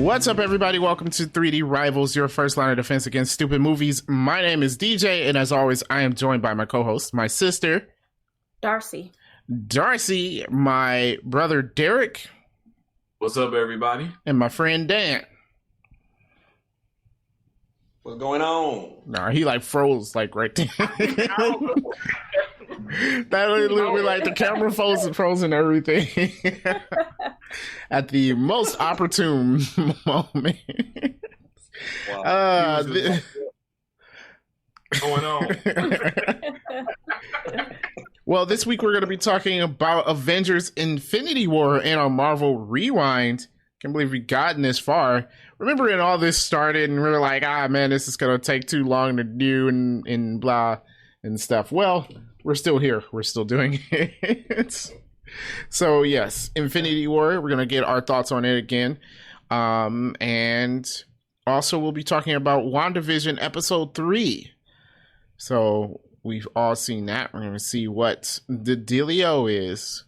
What's up, everybody? Welcome to 3D Rivals, your first line of defense against stupid movies. My name is DJ, and as always, I am joined by my co-host, my sister, Darcy, my brother, Derek. What's up, everybody? And my friend, Dan. What's going on? Nah, he like froze like right there. That literally like the camera froze and everything at the most opportune moment. Wow. Going on. Well, this week we're going to be talking about Avengers Infinity War and our Marvel Rewind. Can't believe we've gotten this far. Remember when all this started and we were like, man, this is going to take too long to do and blah and stuff. Well, we're still here. We're still doing it. So, yes, Infinity War. We're going to get our thoughts on it again. And also we'll be talking about WandaVision Episode 3. So we've all seen that. We're going to see what the dealio is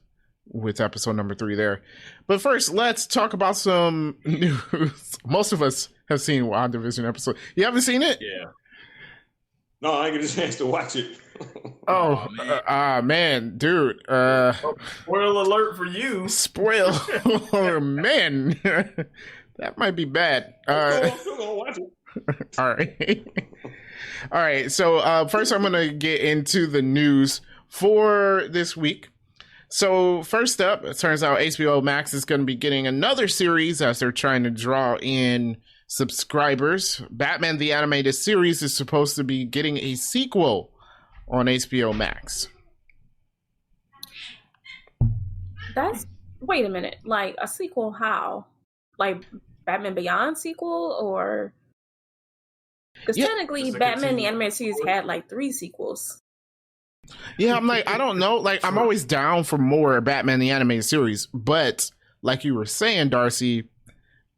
with episode number 3 there. But first, let's talk about some news. Most of us have seen WandaVision episode. You haven't seen it? Yeah. No, I didn't get a chance to watch it. Man, dude. Spoiler alert for you. Spoiler, man. That might be bad. I'm still gonna watch it. All right. All right. So first, I'm going to get into the news for this week. So first up, it turns out HBO Max is going to be getting another series as they're trying to draw in subscribers. Batman the Animated Series is supposed to be getting a sequel on HBO Max. Wait a minute, like a sequel how? Like Batman Beyond sequel or? Because technically Batman the Animated Series had like 3 sequels. Yeah, I'm like, I don't know. Like, I'm always down for more Batman the Animated Series, but like you were saying, Darcy,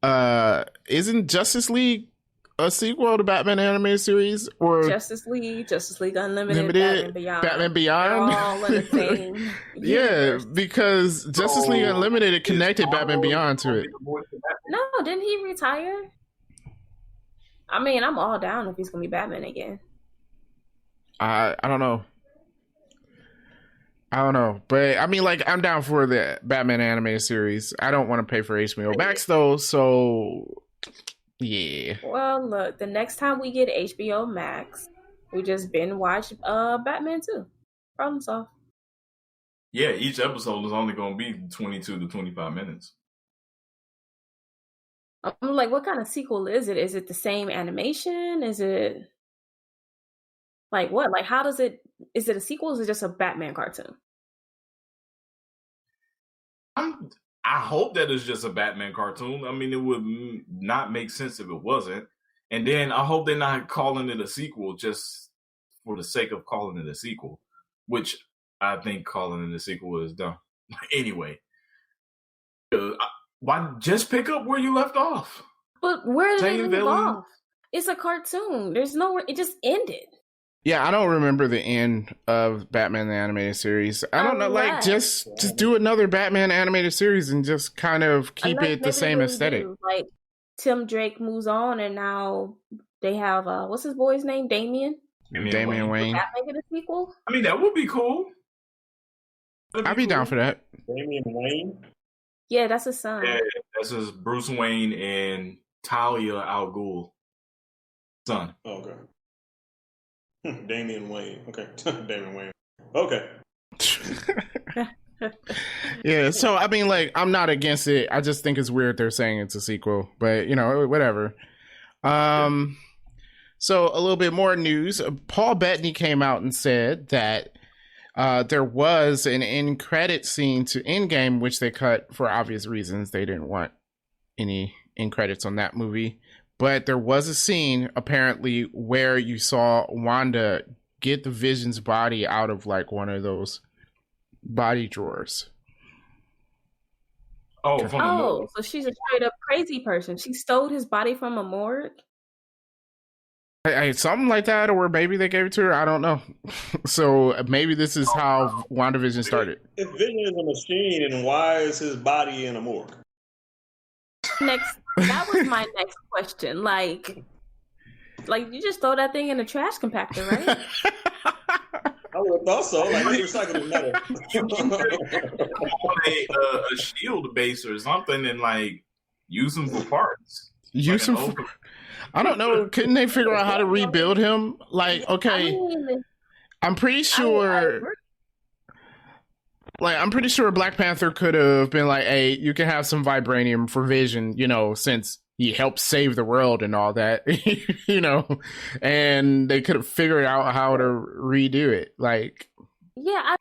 isn't Justice League a sequel to Batman Animated Series? Or Justice League Unlimited, Batman Beyond. They're all in the same yeah, because Justice League Unlimited connected Batman Beyond to it. No, didn't he retire? I mean, I'm all down if he's gonna be Batman again. I don't know. But I mean, like, I'm down for the Batman animated series. I don't want to pay for HBO Max though, so yeah. Well, look, the next time we get HBO Max, we just binge watch Batman 2. Problem solved. Yeah, each episode is only going to be 22 to 25 minutes. I'm like, what kind of sequel is it? Is it the same animation? Is it like what? Like, how does it? Is it a sequel? Or is it just a Batman cartoon? I hope that it's just a Batman cartoon. I mean, it would not make sense if it wasn't. And then I hope they're not calling it a sequel just for the sake of calling it a sequel, which I think calling it a sequel is dumb. Anyway, why just pick up where you left off? But where did it leave off? It's a cartoon. There's nowhere. It just ended. Yeah, I don't remember the end of Batman the Animated Series. I don't know, like, just do another Batman animated series and just kind of keep it the same aesthetic. Like, Tim Drake moves on, and now they have, what's his boy's name? Damian Wayne. Would that make it a sequel? I mean, that would be cool. I'd be down for that. Damian Wayne? Yeah, that's his son. Yeah, that's his Bruce Wayne and Talia al Ghul son. Okay. Damian Wayne. Okay. Damian Wayne. Okay. Yeah, so I mean, like, I'm not against it. I just think it's weird they're saying it's a sequel, but you know, whatever. So a little bit more news. Paul Bettany came out and said that there was an end credit scene to Endgame, which they cut for obvious reasons. They didn't want any end credits on that movie. But there was a scene, apparently, where you saw Wanda get the Vision's body out of, like, one of those body drawers. So she's a straight-up crazy person. She stole his body from a morgue? Something like that, or maybe they gave it to her. I don't know. So maybe this is how WandaVision started. If Vision is a machine, and why is his body in a morgue? Next That was my next question. Like you just throw that thing in the trash compactor, right? I would have thought so. Like, recycling metal. a shield base or something and like use them for parts. Use Like him. I don't know. Couldn't they figure out how to rebuild him? Like, okay, I'm pretty sure. Like, I'm pretty sure Black Panther could have been like, "Hey, you can have some vibranium for Vision," since he helped save the world and all that, and they could have figured out how to redo it. Like, yeah,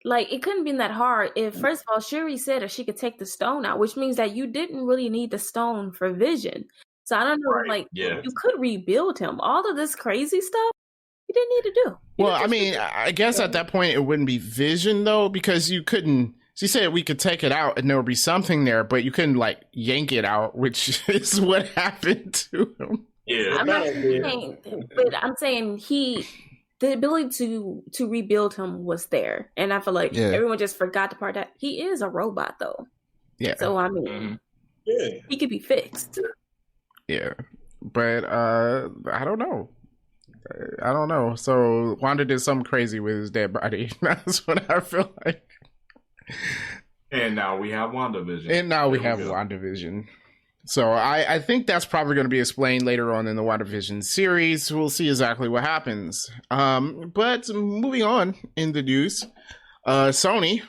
like it couldn't be that hard. If first of all, Shuri said that she could take the stone out, which means that you didn't really need the stone for Vision. So I don't know, you could rebuild him. All of this crazy stuff, you didn't need to do. Well, I mean, I guess at that point it wouldn't be Vision though, because you couldn't. She said we could take it out and there would be something there, but you couldn't like yank it out, which is what happened to him. Yeah, I'm not saying, but I'm saying the ability to rebuild him was there, and I feel like everyone just forgot the part that he is a robot though. Yeah. So I mean, he could be fixed. Yeah, but I don't know. So Wanda did something crazy with his dead body. That's what I feel like. And now we have WandaVision. So I think that's probably going to be explained later on in the WandaVision series. We'll see exactly what happens. But moving on in the news, Sony,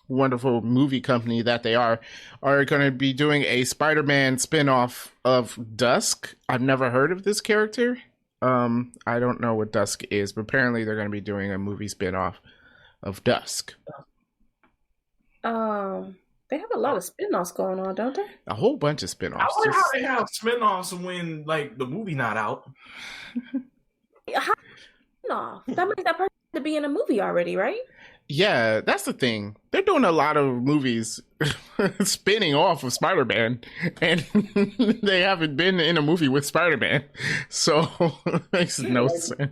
wonderful movie company that they are going to be doing a Spider-Man spinoff of Dusk. I've never heard of this character. I don't know what Dusk is, but apparently they're going to be doing a movie spinoff of Dusk. They have a lot of spin-offs going on, don't they? A whole bunch of spin-offs. I wonder how they have spin-offs when like the movie not out. No, that means that person to be in a movie already, right? Yeah, that's the thing. They're doing a lot of movies spinning off of Spider-Man, and they haven't been in a movie with Spider-Man, so it makes no sense.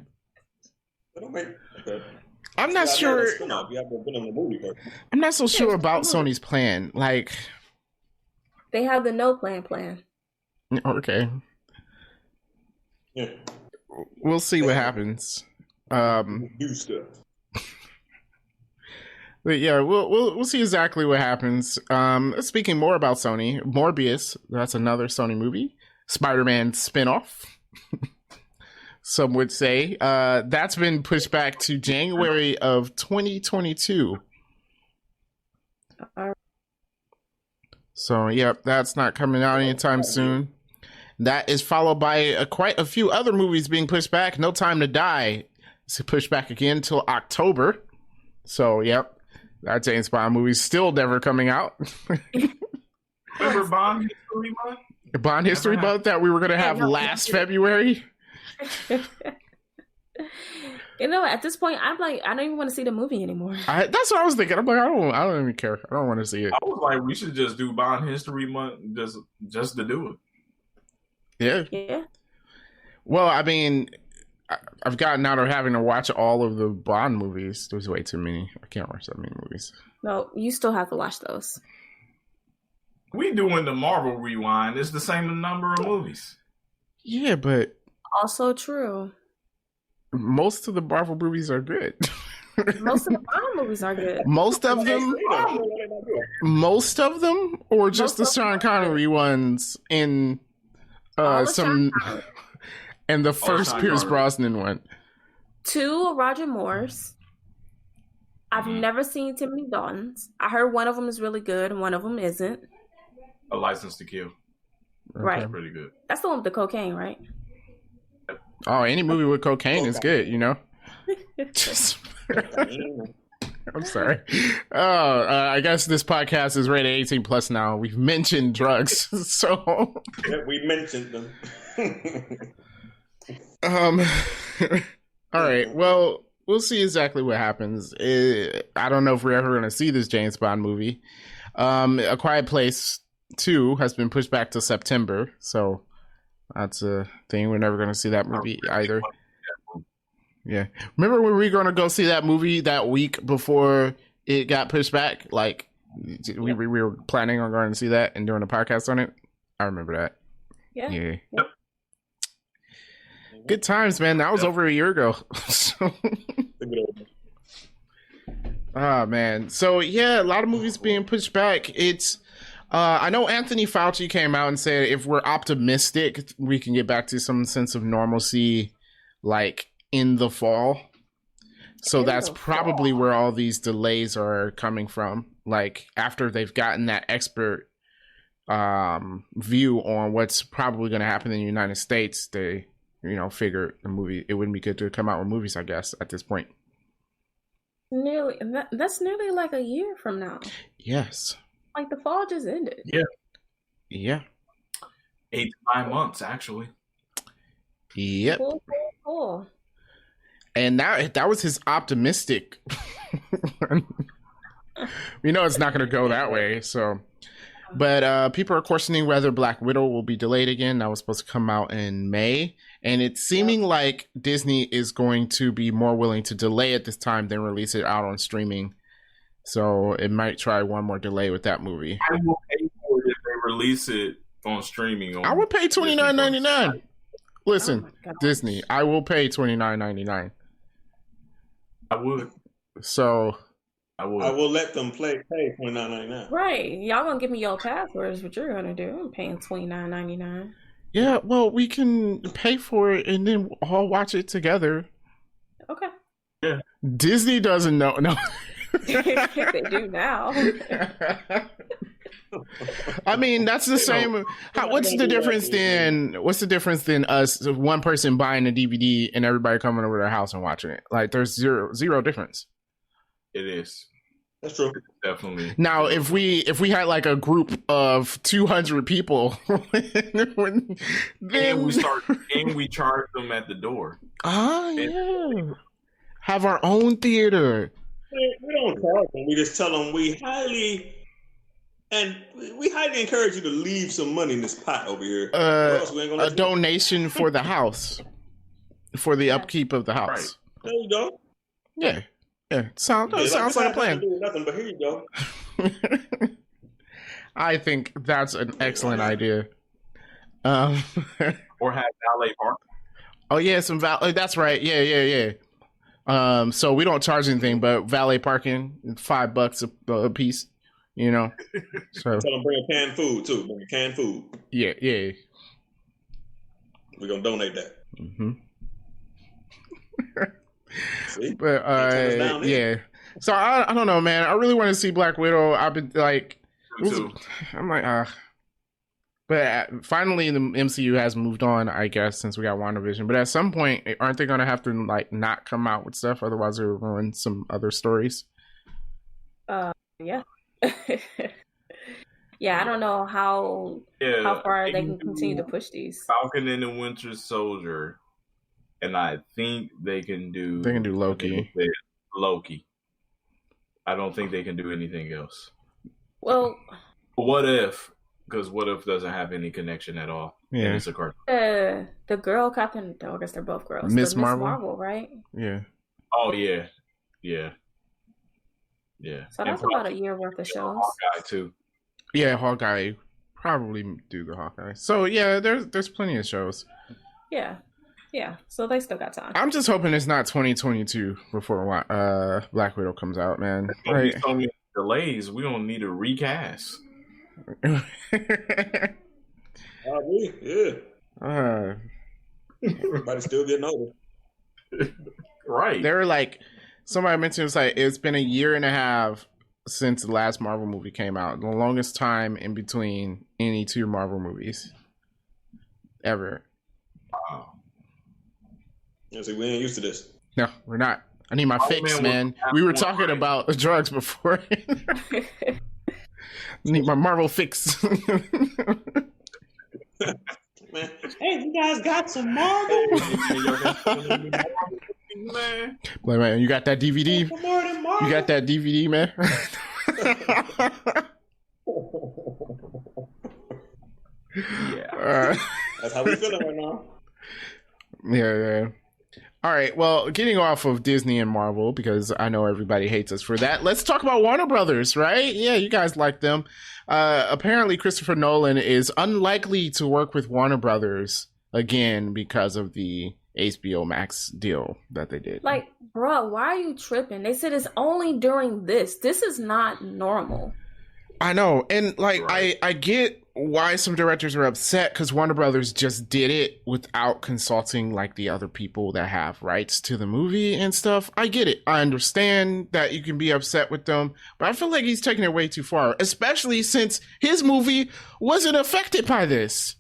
I'm not sure. I'm not so sure about Sony's plan. Like, they have the no plan. Okay. Yeah. We'll see what happens. Do stuff. But yeah, we'll see exactly what happens. Speaking more about Sony, Morbius, that's another Sony movie. Spider-Man spinoff. Some would say that's been pushed back to January of 2022. So, yep, that's not coming out anytime soon. That is followed by quite a few other movies being pushed back. No Time to Die is pushed back again until October. So, yep, that James Bond movie is still never coming out. Remember Bond History Month? Bond History Month that we were going to have last February? At this point, I'm like, I don't even want to see the movie anymore. That's what I was thinking. I'm like, I don't even care. I don't want to see it. I was like, we should just do Bond History Month just to do it. Yeah. Well, I mean, I've gotten out of having to watch all of the Bond movies. There's way too many. I can't watch that many movies. No, you still have to watch those. We doing the Marvel Rewind. It's the same number of movies. Yeah, but also true. Most of the Marvel movies are good. Most of the Bond movies are good. Most of them, or just the Sean Connery ones in some, and the first Pierce Brosnan one. 2 Roger Moore's. I've never seen Timothy Dalton's. I heard one of them is really good and one of them isn't. A License to Kill. Right. That's pretty good. That's the one with the cocaine, right? Oh, any movie with cocaine is good, I'm sorry. I guess this podcast is rated 18 plus now. We've mentioned drugs, so yeah, we mentioned them. All right. Well, we'll see exactly what happens. I don't know if we're ever going to see this James Bond movie. A Quiet Place 2 has been pushed back to September, so that's a thing. We're never going to see that movie either. Yeah. Remember when we were going to go see that movie that week before it got pushed back? Like, We were planning on going to see that and doing a podcast on it. I remember that. Yeah. Yep. Good times, man. That was over a year ago. Oh man. So yeah, a lot of movies being pushed back. It's I know Anthony Fauci came out and said if we're optimistic, we can get back to some sense of normalcy like in the fall. So that's probably where all these delays are coming from. Like after they've gotten that expert view on what's probably going to happen in the United States, they, figure the movie, it wouldn't be good to come out with movies, I guess, at this point. That's nearly like a year from now. Yes. Like the fall just ended. Yeah. 8 to 9 months, actually. Yep. Cool. And that was his optimistic. We know it's not going to go that way. So, but people are questioning whether Black Widow will be delayed again. That was supposed to come out in May, and it's seeming like Disney is going to be more willing to delay it this time than release it out on streaming. So it might try one more delay with that movie. I will pay for it if they release it on streaming. I would pay $29.99. Listen, Disney, I will pay $29.99. I would. So I will let them pay $29.99. Right. Y'all gonna give me your passwords, what you're gonna do. I'm paying $29.99. Yeah, well, we can pay for it and then all watch it together. Okay. Yeah. Disney doesn't know. No. They do now. I mean, that's the same. What's the difference than us, one person buying a DVD and everybody coming over to their house and watching it? Like, there's zero difference. It is. That's true. Definitely. Now, if we had like a group of 200 people, then we charge them at the door. Yeah. Have our own theater. We don't charge them. We just tell them we highly encourage you to leave some money in this pot over here. A donation for the house, for the upkeep of the house. Right. There you go. Yeah. Sounds like a plan. Nothing, but here you go. I think that's an excellent idea. Or have valet park. Oh yeah, some valet. That's right. Yeah. So we don't charge anything, but valet parking, $5 a piece. So tell them bring a canned food too. Bring a canned food. Yeah. We're gonna donate that. Mm-hmm. But yeah. So I don't know, man. I really want to see Black Widow. I've been like, but finally the MCU has moved on, I guess, since we got WandaVision. But at some point, aren't they gonna have to like not come out with stuff? Otherwise, they'll ruin some other stories. Yeah. Yeah, I don't know how far they can continue to push these. Falcon and the Winter Soldier, and I think they can do Loki. I don't think they can do anything else. Well, what if? Because what if doesn't have any connection at all? Yeah, and it's a cartoon. The girl Captain. I guess they're both girls. Miss Marvel, right? Yeah. Oh yeah. So that's about a year worth of shows. Hawkeye too. Yeah, Hawkeye probably do the Hawkeye. So yeah, there's plenty of shows. Yeah. So they still got time. I'm just hoping it's not 2022 before Black Widow comes out, man. Right? So many delays. We don't need a recast. Yeah. Everybody's still getting older. Right. They were like, somebody mentioned it's been a year and a half since the last Marvel movie came out. The longest time in between any two Marvel movies ever. Wow. Yeah, see, we ain't used to this. No, we're not. I need my fix, man. We were talking about drugs before. I need my Marvel fix. Man. Hey, you guys got some Marvel? Man, you got that DVD? You got that DVD, man? Yeah. That's how we feeling right now. Yeah. All right, well, getting off of Disney and Marvel, because I know everybody hates us for that, let's talk about Warner Brothers, right? Yeah, you guys like them. Apparently, Christopher Nolan is unlikely to work with Warner Brothers again because of the HBO Max deal that they did. Like, bro, why are you tripping? They said it's only during this. This is not normal. I know. And like, right. I get why some directors are upset because Warner Brothers just did it without consulting like the other people that have rights to the movie and stuff. I get it. I understand that you can be upset with them, but I feel like he's taking it way too far, especially since his movie wasn't affected by this.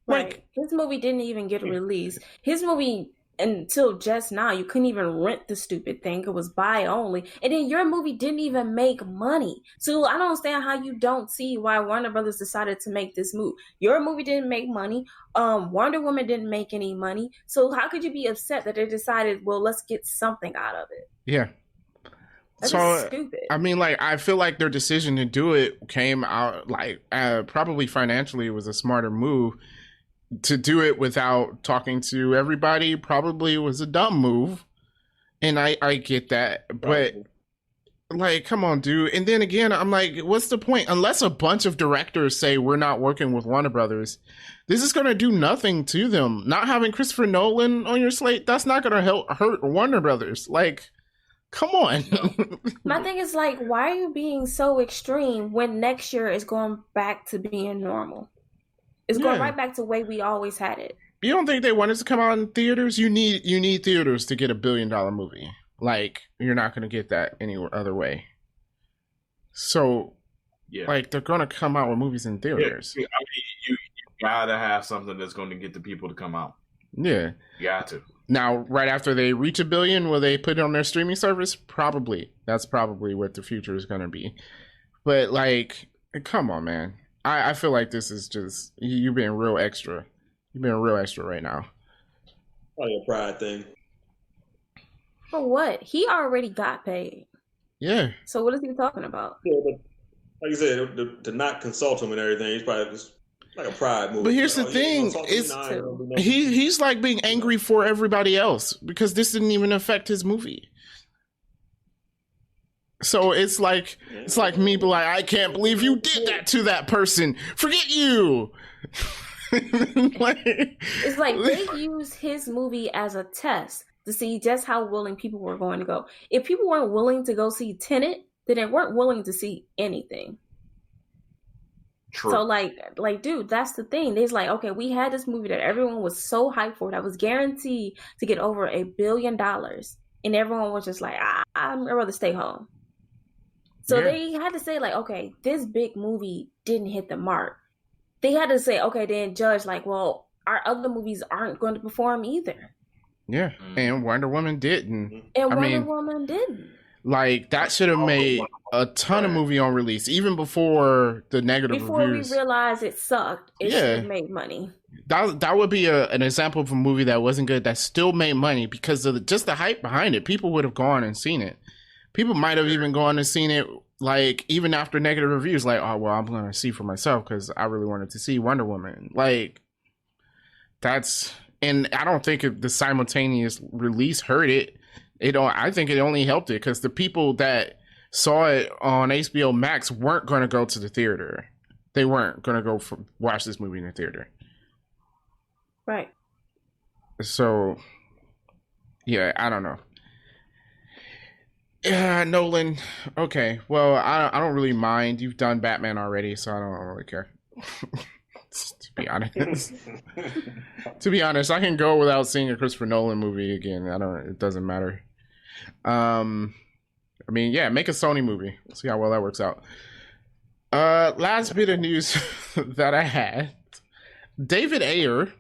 Right. Like, his movie didn't even get released. His movie, until just now, you couldn't even rent the stupid thing. It was buy only. And then your movie didn't even make money. So I don't understand how you don't see why Warner Brothers decided to make this move. Your movie didn't make money. Wonder Woman didn't make any money. So how could you be upset that they decided, well, let's get something out of it? Yeah. That's so stupid. I mean, like, I feel like their decision to do it came out, like, probably financially it was a smarter move. To do it without talking to everybody probably was a dumb move. And I get that. But, like, come on, dude. And then again, I'm like, what's the point? Unless a bunch of directors say we're not working with Warner Brothers, this is going to do nothing to them. Not having Christopher Nolan on your slate, that's not going to hurt Warner Brothers. Like, come on. My thing is, like, why are you being so extreme when next year is going back to being normal? It's going right back to the way we always had it. You don't think they want us to come out in theaters? You need theaters to get $1 billion movie. Like, you're not going to get that any other way. So, like, they're going to come out with movies in theaters. Yeah. I mean, you gotta have something that's going to get the people to come out. Yeah. You got to. Now, right after they reach $1 billion, will they put it on their streaming service? Probably. That's probably what the future is going to be. But, like, come on, man. I feel like this is just you being real extra. You're being real extra right now. Probably a pride thing. For what? He already got paid. Yeah. So what is he talking about? Yeah, but like you said, to not consult him and everything, he's probably just like a pride move. But here's the thing: he's like being angry for everybody else because this didn't even affect his movie. So it's like me be like, I can't believe you did that to that person. Forget you. It's like they used his movie as a test to see just how willing people were going to go. If people weren't willing to go see Tenet, then they weren't willing to see anything. True. So like, dude, that's the thing. It's like, okay, we had this movie that everyone was so hyped for that was guaranteed to get over $1 billion, and everyone was just like, I'd rather stay home. So they had to say, like, okay, this big movie didn't hit the mark. They had to say, okay, then judge, like, well, our other movies aren't going to perform either. Yeah, and Wonder Woman didn't. And Wonder Woman didn't. Like, that should have made a ton of movie on release, even before the negative reviews. Before we realized it sucked, it should have made money. That would be an example of a movie that wasn't good that still made money because of just the hype behind it. People would have gone and seen it. People might have even gone and seen it, like, even after negative reviews, like, oh, well, I'm going to see for myself because I really wanted to see Wonder Woman. Like, and I don't think the simultaneous release hurt it. I think it only helped it because the people that saw it on HBO Max weren't going to go to the theater. They weren't going to go watch this movie in the theater. Right. So, yeah, I don't know. Yeah, Nolan. Okay, well, I don't really mind. You've done Batman already, so I don't really care. To be honest, I can go without seeing a Christopher Nolan movie again. It doesn't matter. I mean, yeah, make a Sony movie. We'll see how well that works out. Last bit of news that I had: David Ayer.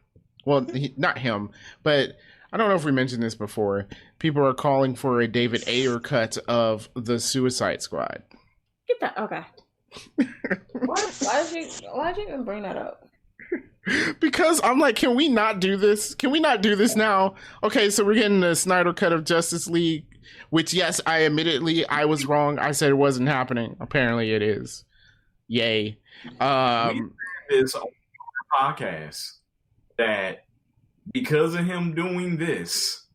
Well, not him, but I don't know if we mentioned this before. People are calling for a David Ayer cut of the Suicide Squad. Get that? Okay. Why did you even bring that up? Because I'm like, can we not do this? Can we not do this now? Okay, so we're getting the Snyder cut of Justice League, which, yes, I was wrong. I said it wasn't happening. Apparently it is. Yay. This podcast that because of him doing this,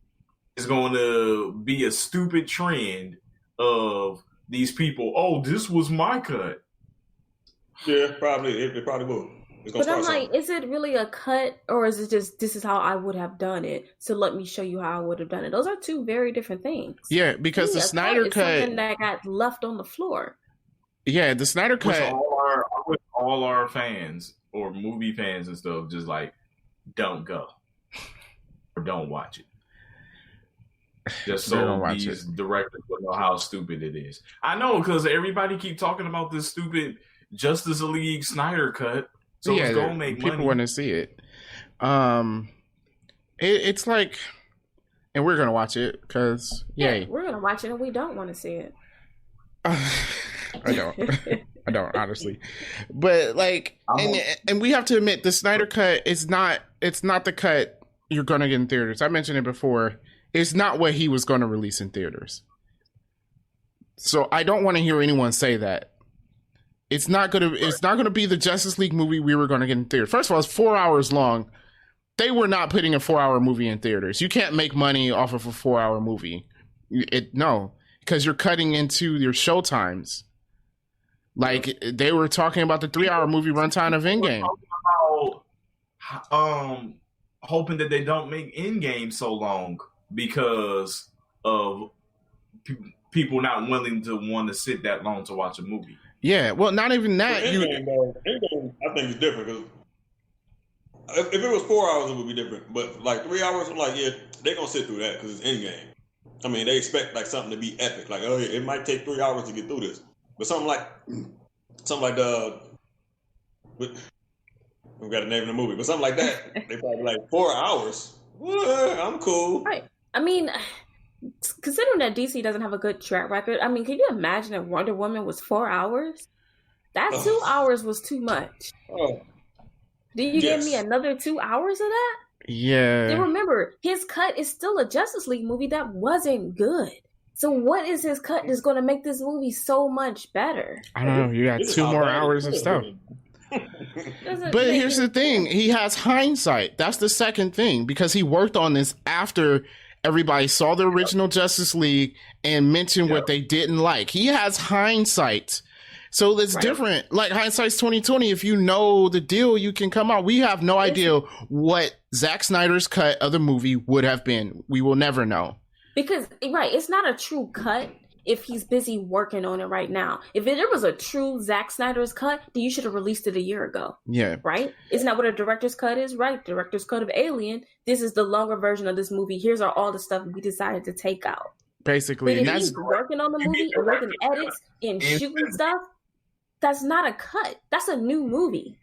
it's going to be a stupid trend of these people. Oh, this was my cut. Yeah, probably. It probably will. But I'm like, is it really a cut, or is it just this is how I would have done it? So let me show you how I would have done it. Those are two very different things. Yeah, because the Snyder cut is something that got left on the floor. Yeah, the Snyder cut. All our fans or movie fans and stuff, just like, don't go or don't watch it. Just so these directors will know how stupid it is. I know, because everybody keep talking about this stupid Justice League Snyder cut. So it's gonna make people money. want to see it. It's like, and we're gonna watch it because we're gonna watch it, and we don't want to see it. I don't honestly, but like, and we have to admit the Snyder cut is not. It's not the cut you're gonna get in theaters. I mentioned it before. It's not what he was going to release in theaters. So I don't want to hear anyone say that. It's not gonna be the Justice League movie we were gonna get in theaters. First of all, it's 4 hours long. They were not putting a 4-hour movie in theaters. You can't make money off of a 4-hour movie. Because you're cutting into your show times. Like they were talking about the 3-hour movie runtime of Endgame. Hoping that they don't make Endgame so long because of people not willing to want to sit that long to watch a movie. Yeah, well, not even that. Endgame, I think it's different because if it was 4 hours, it would be different. But like 3 hours, I'm like, yeah, they're gonna sit through that because it's Endgame. I mean, they expect like something to be epic. Like, oh, yeah, it might take 3 hours to get through this, but something like the. We got to name the movie, but something like that, they probably like 4 hours. What? I'm cool. Right. I mean, considering that DC doesn't have a good track record, I mean, can you imagine if Wonder Woman was 4 hours? That 2 hours was too much. Oh. Did you give me another 2 hours of that? Yeah. And remember, his cut is still a Justice League movie that wasn't good. So what is his cut that's going to make this movie so much better? I don't know. You got 2 more hours of stuff. But here's the thing. He has hindsight. That's the second thing, because he worked on this after everybody saw the original Justice League and mentioned what they didn't like. He has hindsight. So that's different. Like hindsight's 2020. If you know the deal, you can come out. We have no idea what Zack Snyder's cut of the movie would have been. We will never know. Because, it's not a true cut if he's busy working on it right now. If there was a true Zack Snyder's cut, then you should have released it a year ago. Yeah. Right? Isn't that what a director's cut is? Right. Director's cut of Alien. This is the longer version of this movie. Here's all the stuff we decided to take out. Basically. But if he's working on the movie and making edits and shooting stuff, that's not a cut. That's a new movie.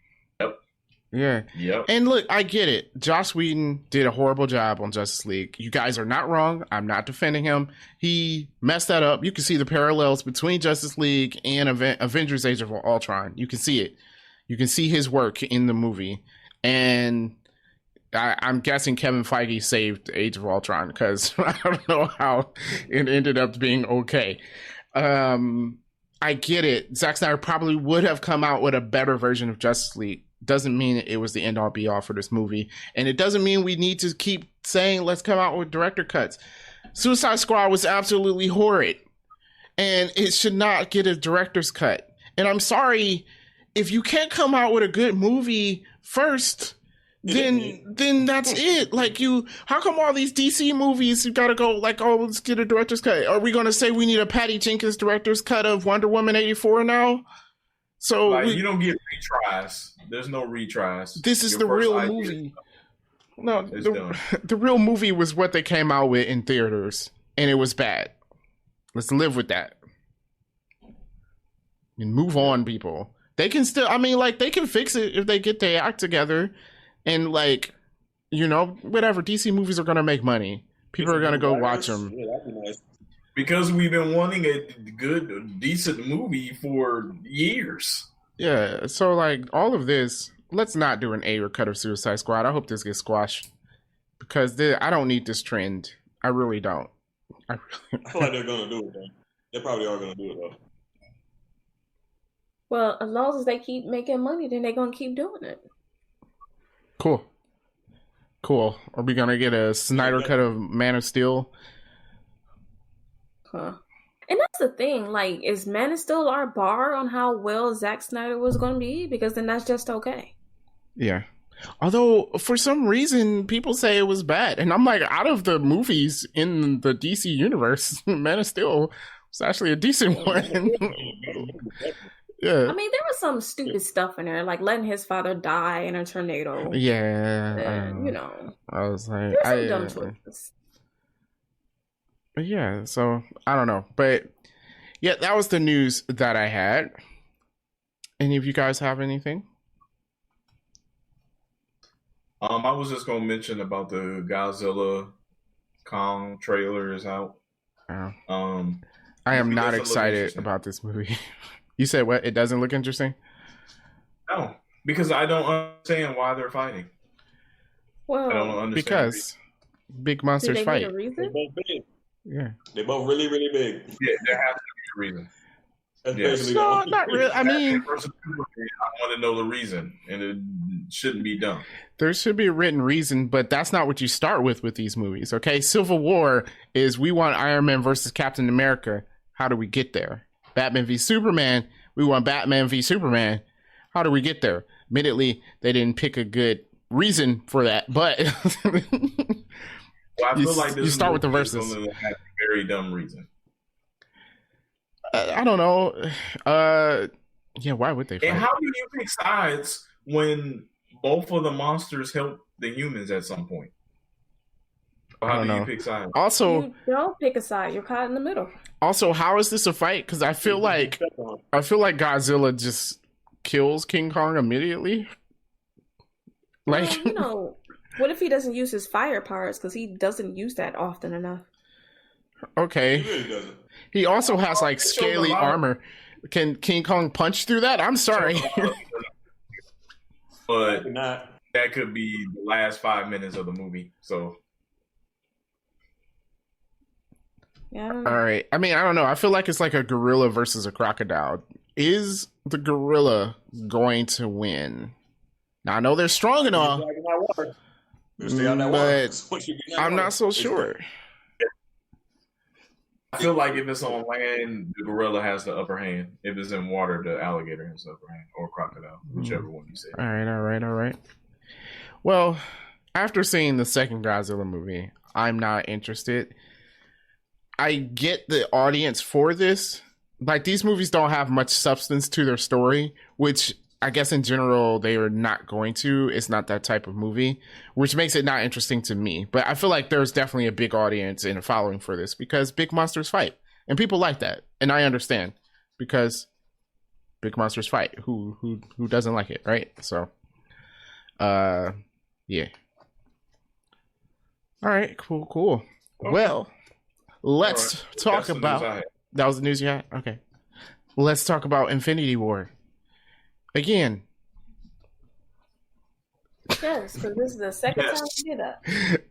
Yeah. Yep. And look, I get it. Joss Whedon did a horrible job on Justice League. You guys are not wrong. I'm not defending him. He messed that up. You can see the parallels between Justice League and Avengers Age of Ultron. You can see it. You can see his work in the movie. And I'm guessing Kevin Feige saved Age of Ultron because I don't know how it ended up being okay. I get it. Zack Snyder probably would have come out with a better version of Justice League. Doesn't mean it was the end all be all for this movie. And it doesn't mean we need to keep saying, let's come out with director cuts. Suicide Squad was absolutely horrid. And it should not get a director's cut. And I'm sorry, if you can't come out with a good movie first, then that's it. Like how come all these DC movies, you gotta go like, oh, let's get a director's cut. Are we gonna say we need a Patty Jenkins director's cut of Wonder Woman 84 now? So you don't get retries. There's no retries. This is the real movie. No, the real movie was what they came out with in theaters, and it was bad. Let's live with that. And move on, people. They can still, they can fix it if they get their act together. And, whatever. DC movies are going to make money. People are going to go watch them. Yeah, that'd be nice. Because we've been wanting a good, decent movie for years. Yeah, so all of this, let's not do an Ayer cut of Suicide Squad. I hope this gets squashed because I don't need this trend. I really don't. I feel like they're gonna do it though. They probably are gonna do it though. Well, as long as they keep making money, then they're gonna keep doing it. Cool. Cool. Are we gonna get a Snyder cut of Man of Steel? Huh. And that's the thing. Like, is Man of Steel our bar on how well Zack Snyder was going to be? Because then that's just okay. Yeah. Although, for some reason, people say it was bad. And I'm like, out of the movies in the DC universe, Man of Steel was actually a decent one. Yeah. I mean, there was some stupid stuff in there, like letting his father die in a tornado. Yeah. And, you know. I was like, there's some dumb choices. Yeah, so I don't know. But yeah, that was the news that I had. Any of you guys have anything? I was just gonna mention about the Godzilla Kong trailer is out. Oh. I am not excited about this movie. You said what? It doesn't look interesting? No, because I don't understand why they're fighting. Well, I don't understand because big monsters fight. Need a reason? Yeah, they're both really, really big. Yeah, there has to be a reason. That's basically no, not really. I mean, I want to know the reason, and it shouldn't be done. There should be a written reason, but that's not what you start with these movies. Okay, Civil War is we want Iron Man versus Captain America. How do we get there? Batman v Superman. We want Batman v Superman. How do we get there? Admittedly, they didn't pick a good reason for that, but. Well, I feel like this you start with the verses. Have a very dumb reason. I don't know. Yeah, why would they fight? And how do you pick sides when both of the monsters help the humans at some point? How do you pick sides? Also, you don't pick a side. You're caught in the middle. Also, how is this a fight? Because I feel like Godzilla just kills King Kong immediately. Like, well, you know. What if he doesn't use his fire powers? Because he doesn't use that often enough. Okay. He really doesn't. He also has like scaly armor. Can King Kong punch through that? I'm sorry. But that could be the last 5 minutes of the movie. So. Yeah, I don't know. All right. I mean, I don't know. I feel like it's like a gorilla versus a crocodile. Is the gorilla going to win? Now, I know they're strong and all. But I'm not so sure. I feel like if it's on land, the gorilla has the upper hand. If it's in water, the alligator has the upper hand, or crocodile, whichever one you say. All right. Well, after seeing the second Godzilla movie, I'm not interested. I get the audience for this. Like, these movies don't have much substance to their story, which I guess in general, they are not going to. It's not that type of movie, which makes it not interesting to me. But I feel like there's definitely a big audience and a following for this because big monsters fight. And people like that. And I understand because big monsters fight. Who doesn't like it, right? So, yeah. All right, cool. Okay. Well, let's talk about... That was the news you had? Okay. Let's talk about Infinity War. Again. Yes, because this is the second time we did that.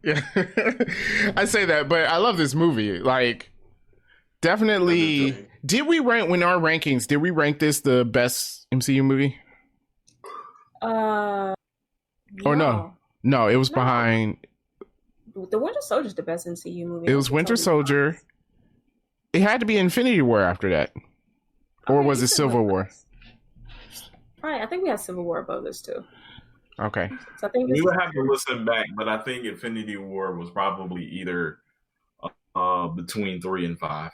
Yeah. I say that, but I love this movie. Like, definitely. Did we rank, in our rankings, did we rank this the best MCU movie? Or no? No, it was behind. The Winter Soldier is the best MCU movie. It was Winter Soldier. It had to be Infinity War after that. Or was it Civil War? Right, I think we have Civil War above this too. Okay. So I think we would have to listen back, but I think Infinity War was probably either between 3 and 5,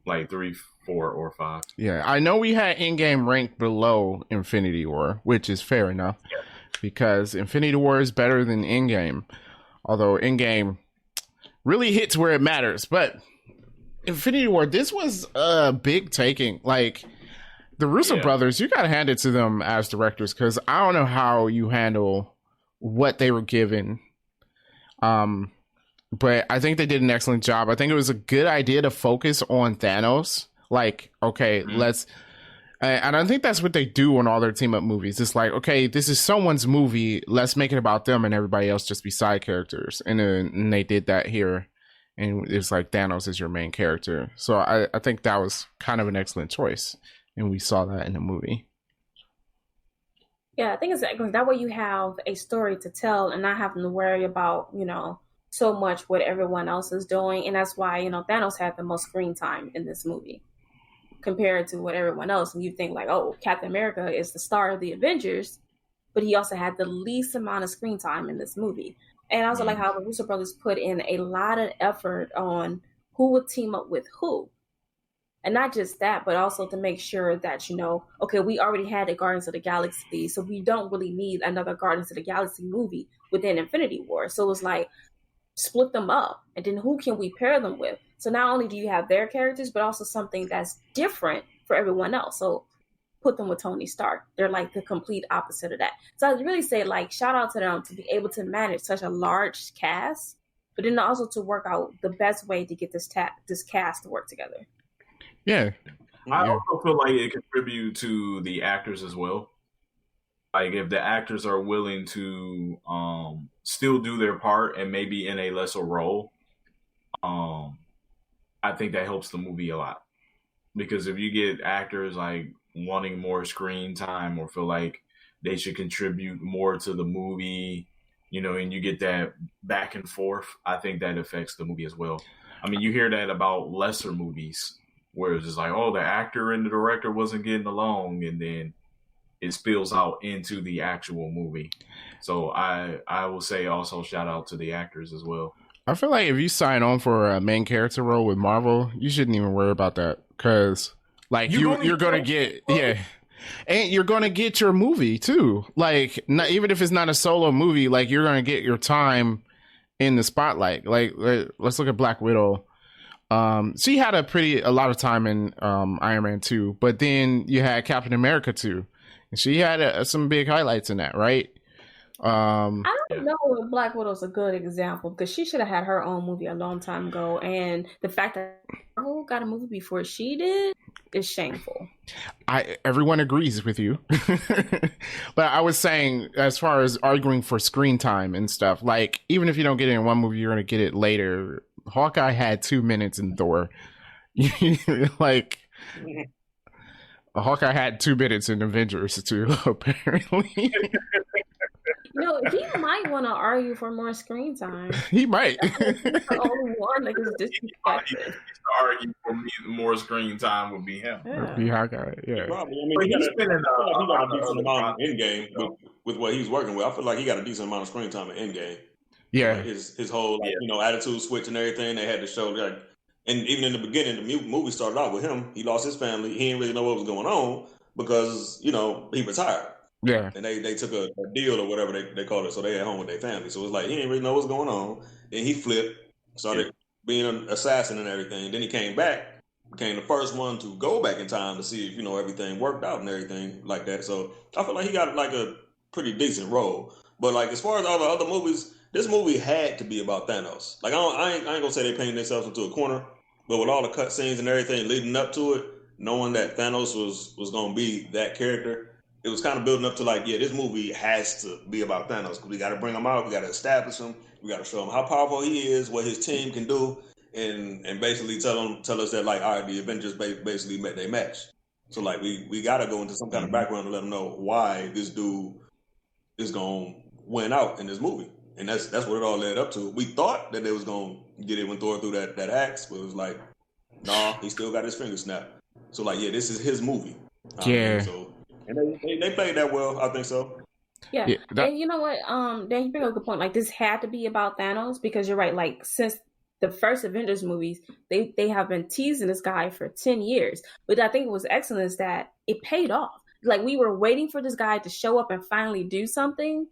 like 3, 4, or 5. Yeah, I know we had Endgame ranked below Infinity War, which is fair enough, because Infinity War is better than Endgame, although Endgame really hits where it matters. But Infinity War, this was a big taking, like. The Russo brothers, you got to hand it to them as directors because I don't know how you handle what they were given. But I think they did an excellent job. I think it was a good idea to focus on Thanos. Like, okay, let's... And I think that's what they do on all their team-up movies. It's like, okay, this is someone's movie. Let's make it about them and everybody else just be side characters. And they did that here. And it's like Thanos is your main character. So I think that was kind of an excellent choice. And we saw that in the movie. Yeah, I think it's because that way you have a story to tell and not having to worry about, so much what everyone else is doing. And that's why, Thanos had the most screen time in this movie compared to what everyone else. And you think like, oh, Captain America is the star of the Avengers, but he also had the least amount of screen time in this movie. And I also like how the Russo brothers put in a lot of effort on who would team up with who. And not just that, but also to make sure that, okay, we already had a Guardians of the Galaxy, so we don't really need another Guardians of the Galaxy movie within Infinity War. So it was like, split them up, and then who can we pair them with? So not only do you have their characters, but also something that's different for everyone else. So put them with Tony Stark. They're like the complete opposite of that. So I'd really say, like, shout out to them to be able to manage such a large cast, but then also to work out the best way to get this cast to work together. Yeah. I also feel like it contributes to the actors as well. Like if the actors are willing to still do their part and maybe in a lesser role, I think that helps the movie a lot. Because if you get actors like wanting more screen time or feel like they should contribute more to the movie, and you get that back and forth, I think that affects the movie as well. I mean, you hear that about lesser movies. Where it's just like, oh, the actor and the director wasn't getting along, and then it spills out into the actual movie. So I will say also shout out to the actors as well. I feel like if you sign on for a main character role with Marvel, you shouldn't even worry about that because, like, you're gonna get and you're gonna get your movie too. Like, not, even if it's not a solo movie, like you're gonna get your time in the spotlight. Like let's look at Black Widow. She had a lot of time in Iron Man 2, but then you had Captain America 2, and she had some big highlights in that, right? I don't know if Black Widow's a good example because she should have had her own movie a long time ago, and the fact that Marvel got a movie before she did is shameful. Everyone agrees with you, but I was saying as far as arguing for screen time and stuff, like even if you don't get it in one movie, you're gonna get it later. Hawkeye had 2 minutes in Thor. Like, Hawkeye had 2 minutes in Avengers too, apparently. He might want to argue for more screen time. He might. He's the only one that is disrespected. Argue for more screen time would be him. Yeah. Be Hawkeye, yeah. Probably. I mean, he got a decent amount in Endgame with what he's working with. I feel like he got a decent amount of screen time in Endgame. Yeah, like his whole attitude switch and everything. They had to show that, and even in the beginning, the movie started out with him. He lost his family. He didn't really know what was going on because he retired. Yeah, and they took a deal or whatever they called it, so they at home with their family. So it was like he didn't really know what's going on. Then he flipped, started being an assassin and everything. Then he came back, became the first one to go back in time to see if everything worked out and everything like that. So I feel like he got like a pretty decent role. But like as far as all the other movies. This movie had to be about Thanos. Like I ain't gonna say they painted themselves into a corner, but with all the cut scenes and everything leading up to it, knowing that Thanos was gonna be that character, it was kind of building up to like, this movie has to be about Thanos because we got to bring him out, we got to establish him, we got to show him how powerful he is, what his team can do, and basically tell us that like, all right, the Avengers basically met their match. So like we got to go into some kind of background to let them know why this dude is gonna win out in this movie. And that's what it all led up to. We thought that they was gonna get it when Thor threw that axe, but it was like, nah, he still got his finger snapped. So like, this is his movie. So and they played that well, I think so. Yeah. And you know what? Dan, you bring up a good point. Like this had to be about Thanos because you're right. Like since the first Avengers movies, they have been teasing this guy for 10 years. But I think it was excellent is that it paid off. Like we were waiting for this guy to show up and finally do something.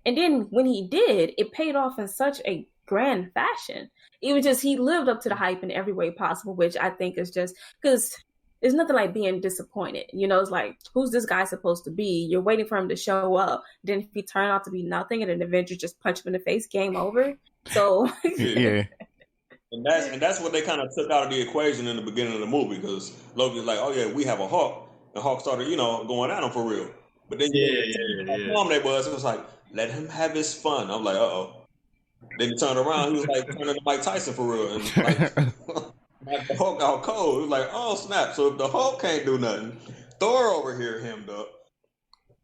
And then when he did, it paid off in such a grand fashion. It was just, he lived up to the hype in every way possible, which I think is just, because there's nothing like being disappointed. It's like, who's this guy supposed to be? You're waiting for him to show up. Then if he turned out to be nothing and an Avenger just punch him in the face, game over. So, yeah. And that's what they kind of took out of the equation in the beginning of the movie because Loki's like, oh yeah, we have a Hulk. And Hulk started, going at him for real. But then how calm they was, it was like, let him have his fun. I'm like, uh-oh. Then he turned around, he was like turning to Mike Tyson for real. And like the Hulk out cold. It was like, oh snap. So if the Hulk can't do nothing, Thor over here hemmed up.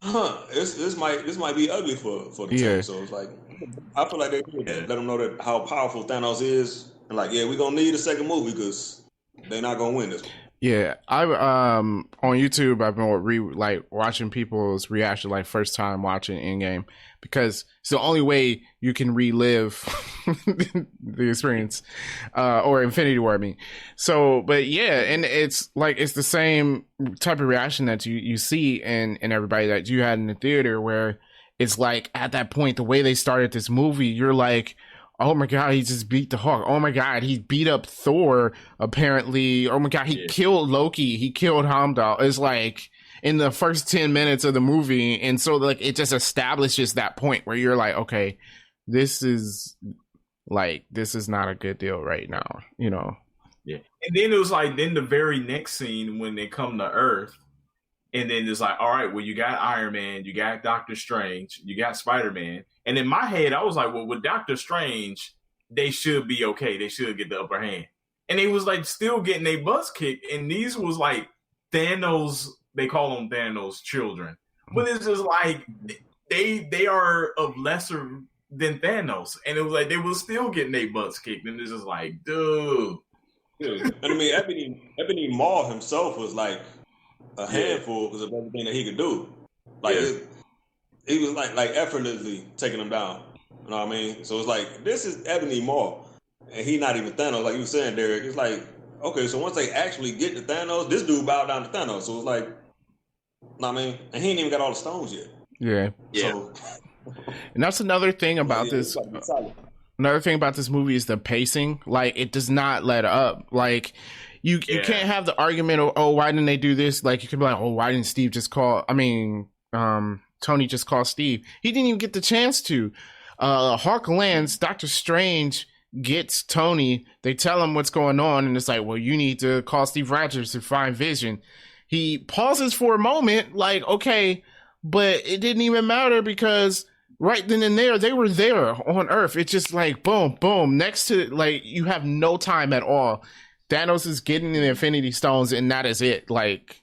this might be ugly for the team. So it's like, I feel like they let them know that how powerful Thanos is, and like, yeah, we're gonna need a second movie because they're not gonna win this one. Yeah, I on YouTube I've been watching people's reaction, like first time watching Endgame, because it's the only way you can relive the experience, or Infinity War. I mean, so but yeah, and it's like it's the same type of reaction that you see in everybody that you had in the theater, where it's like at that point the way they started this movie, you're like, oh my God, he just beat the Hulk. Oh my God, he beat up Thor, apparently. Oh my God, he killed Loki. He killed Heimdall. It's like in the first 10 minutes of the movie. And so like it just establishes that point where you're like, okay, this is not a good deal right now, you know? Yeah. And then it was like, then the very next scene when they come to Earth, and then it's like, all right, well, you got Iron Man, you got Doctor Strange, you got Spider-Man. And in my head, I was like, well, with Doctor Strange, they should be okay. They should get the upper hand. And they was like still getting their butts kicked. And these was like Thanos, they call them Thanos children. But it's just like they are of lesser than Thanos. And it was like they was still getting their butts kicked. And it's just like, dude. And I mean, Ebony Maw himself was like a handful because of everything that he could do. Like he was like effortlessly taking them down. You know what I mean? So it's like, this is Ebony Maw, and he not even Thanos, like you were saying, Derek. It's like, okay, so once they actually get to Thanos, this dude bowed down to Thanos. So it's like, you know what I mean? And he ain't even got all the stones yet. Yeah. So, and that's another thing about this. Another thing about this movie is the pacing. Like, it does not let up. Like, you can't have the argument of, oh, why didn't they do this? Like, you can be like, oh, why didn't Steve just call? I mean, Tony just called Steve. He didn't even get the chance to. Hawk lands, Doctor Strange gets Tony. They tell him what's going on, and it's like, well, you need to call Steve Rogers to find Vision. He pauses for a moment, like, okay, but it didn't even matter because right then and there, they were there on Earth. It's just like, boom, boom. Next to, like, you have no time at all. Thanos is getting the Infinity Stones, and that is it. Like,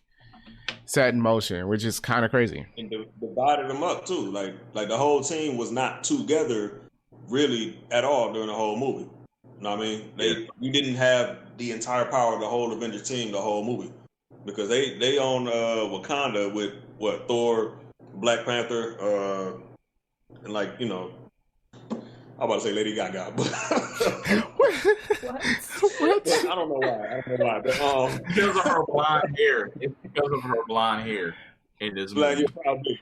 set in motion, which is kind of crazy. And divided them up too. Like the whole team was not together really at all during the whole movie. You know what I mean? You didn't have the entire power of the whole Avengers team the whole movie because they own Wakanda with what, Thor, Black Panther, and like, you know, I'm about to say Lady Gaga, but what? I don't know why. But, because of her blonde hair. It's because of her blonde hair in this movie.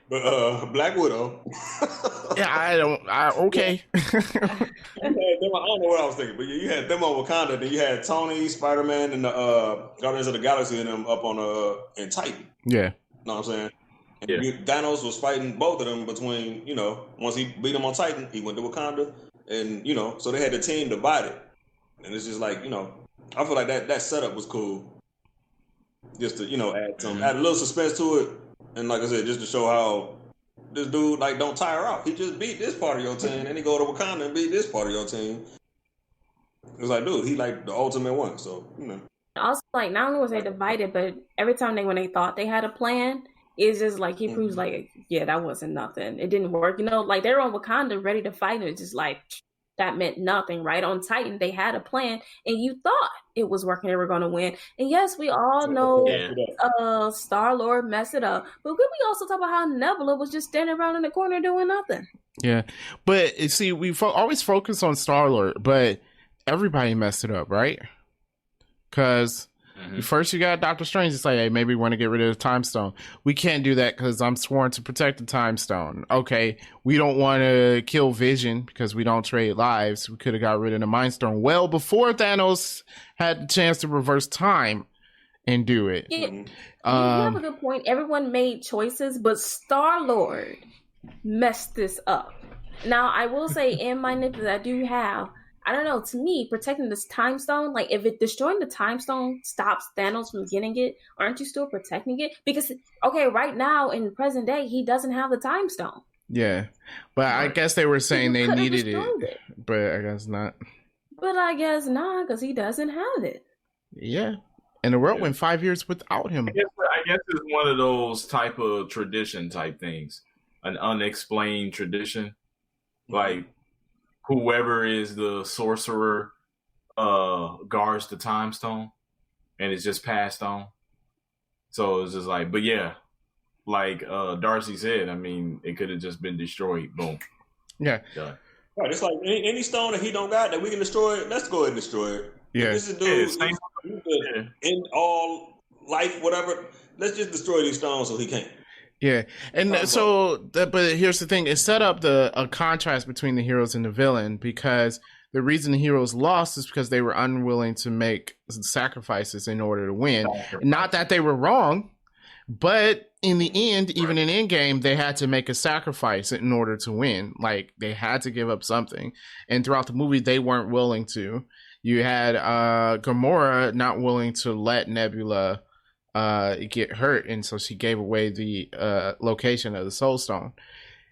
But Black Widow. Yeah, okay. I don't know what I was thinking, but you had them on Wakanda, then you had Tony, Spider-Man, and the Guardians of the Galaxy and them up on in Titan. Yeah. Know what I'm saying? And Thanos was fighting both of them between, you know, once he beat them on Titan, he went to Wakanda, and, you know, so they had the team divided. And it's just like, you know, I feel like that setup was cool. Just to, you know, add a little suspense to it. And like I said, just to show how this dude, like, don't tire out. He just beat this part of your team, and he go to Wakanda and beat this part of your team. It's like, dude, he like the ultimate one. So, you know. Also, like, not only was they divided, but every time when they thought they had a plan, it's just like he proves like, yeah, that wasn't nothing. It didn't work. You know, like they were on Wakanda ready to fight, and it's just like that meant nothing, right? On Titan, they had a plan, and you thought it was working. They were going to win. And yes, we all know Star-Lord messed it up, but we also talk about how Nebula was just standing around in the corner doing nothing. Yeah, but see, we always focus on Star-Lord, but everybody messed it up, right? Because first you got Doctor Strange. It's like, hey, maybe we want to get rid of the Time Stone. We can't do that because I'm sworn to protect the Time Stone. Okay, we don't want to kill Vision because we don't trade lives. We could have got rid of the Mind Stone well before Thanos had the chance to reverse time and do it. Yeah, you have a good point. Everyone made choices, but Star-Lord messed this up. Now, I will say in my nips that I do have, I don't know, to me, protecting this Time Stone, like if it destroying the Time Stone stops Thanos from getting it, aren't you still protecting it? Because, okay, right now in present day, he doesn't have the Time Stone. Yeah, but I guess they were saying they needed it, but I guess not. But I guess not, because he doesn't have it. Yeah, And the world went 5 years without him. I guess it's one of those type of tradition type things, an unexplained tradition. Like whoever is the sorcerer guards the time stone, and it's just passed on. So it's just like, but yeah, like Darcy said, I mean, it could have just been destroyed. Boom. Yeah. Done. Right. It's like any stone that he don't got that we can destroy it. Let's go ahead and destroy it. Yeah. This is dude. In all life, whatever. Let's just destroy these stones so he can't. Yeah, and but here's the thing: it set up a contrast between the heroes and the villain, because the reason the heroes lost is because they were unwilling to make sacrifices in order to win. Not that they were wrong, but in the end, even in Endgame, they had to make a sacrifice in order to win. Like, they had to give up something, and throughout the movie, they weren't willing to. You had Gamora not willing to let Nebula get hurt, and so she gave away the location of the Soul Stone,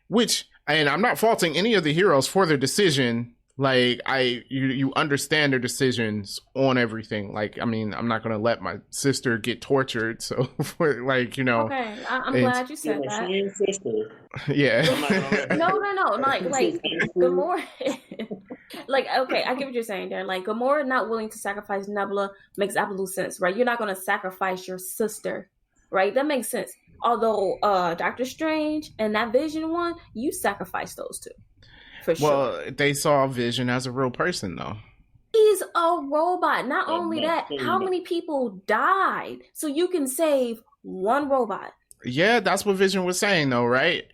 and I'm not faulting any of the heroes for their decision. Like, you understand their decisions on everything. Like, I mean, I'm not gonna let my sister get tortured, so Okay, I'm glad you said that. Sister. Yeah. No. Like Gamora. Like, okay, I get what you're saying there. Like, Gamora not willing to sacrifice Nebula makes absolute sense, right? You're not going to sacrifice your sister, right? That makes sense. Although Doctor Strange and that Vision one, you sacrifice those two, for sure. Well, they saw Vision as a real person, though. He's a robot. Not only that, how many people died so you can save one robot? Yeah, that's what Vision was saying, though, right?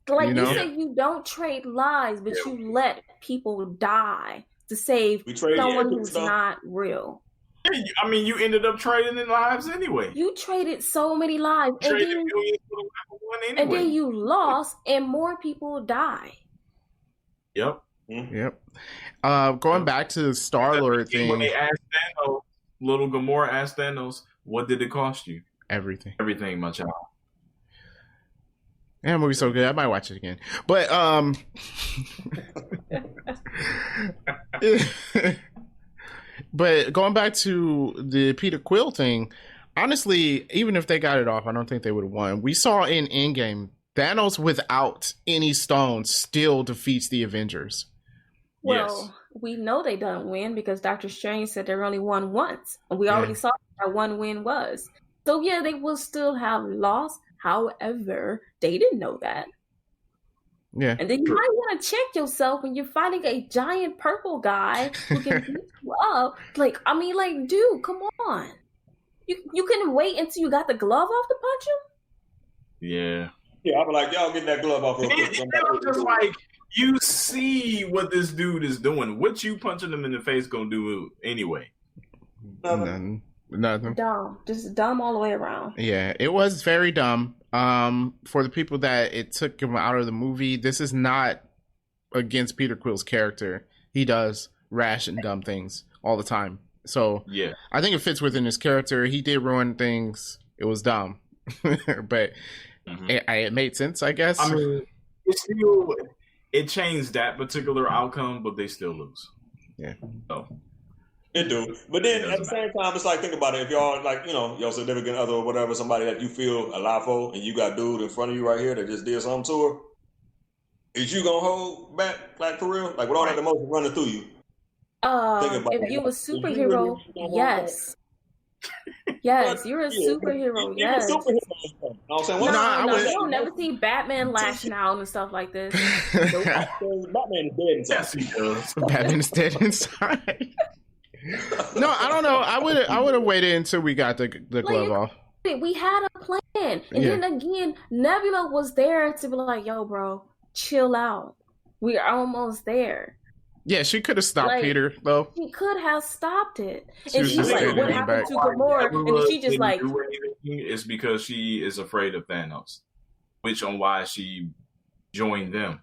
Like, you say you don't trade lives, but you let people die to save someone who's not real. Yeah, I mean, you ended up trading in lives anyway. You traded so many lives, and then you lost, and more people die. Yep. Yep. Going back to the Star-Lord thing. When they asked Thanos, little Gamora asked Thanos, what did it cost you? Everything. Everything, my child. Yeah, movie's so good, I might watch it again. But but going back to the Peter Quill thing, honestly, even if they got it off, I don't think they would have won. We saw in Endgame, Thanos without any stones still defeats the Avengers. Well, we know they don't win because Doctor Strange said they only won once. And we already saw what one win was. So yeah, they will still have lost. However, they didn't know that. Yeah. And then you might want to check yourself when you're fighting a giant purple guy who can beat you up. Like, I mean, like, dude, come on. You couldn't wait until you got the glove off to punch him? Yeah. Yeah, I'll be like, y'all get that glove off real quick. It's just like, you see what this dude is doing. What you punching him in the face gonna do anyway? Nothing. Dumb. Just dumb all the way around. Yeah, it was very dumb. For the people that it took him out of the movie, this is not against Peter Quill's character. He does rash and dumb things all the time. So yeah, I think it fits within his character. He did ruin things. It was dumb, but it made sense, I guess. I mean, it changed that particular outcome, but they still lose. Yeah. So. It do. But then at the same time, it's like, think about it. If y'all, like, you know, your significant other or whatever, somebody that you feel a lot for, and you got dude in front of you right here that just did something to her, is you gonna hold back, like, for real? Like, with all that emotion running through you? If you a superhero, yes. Yes, you're a superhero, yes. You're a superhero. You know what I'm saying? No, you don't never see Batman lashing out and stuff like this. Batman is dead inside. Yes, he does. Batman is dead inside. No, I don't know. I would have waited until we got the glove off. We had a plan, and then again, Nebula was there to be like, "Yo, bro, chill out. We are almost there." Yeah, she could have stopped Peter though. She could have stopped it. And she's like, "What happened to Gamora?" And she just like, "It's because she is afraid of Thanos," which on why she joined them.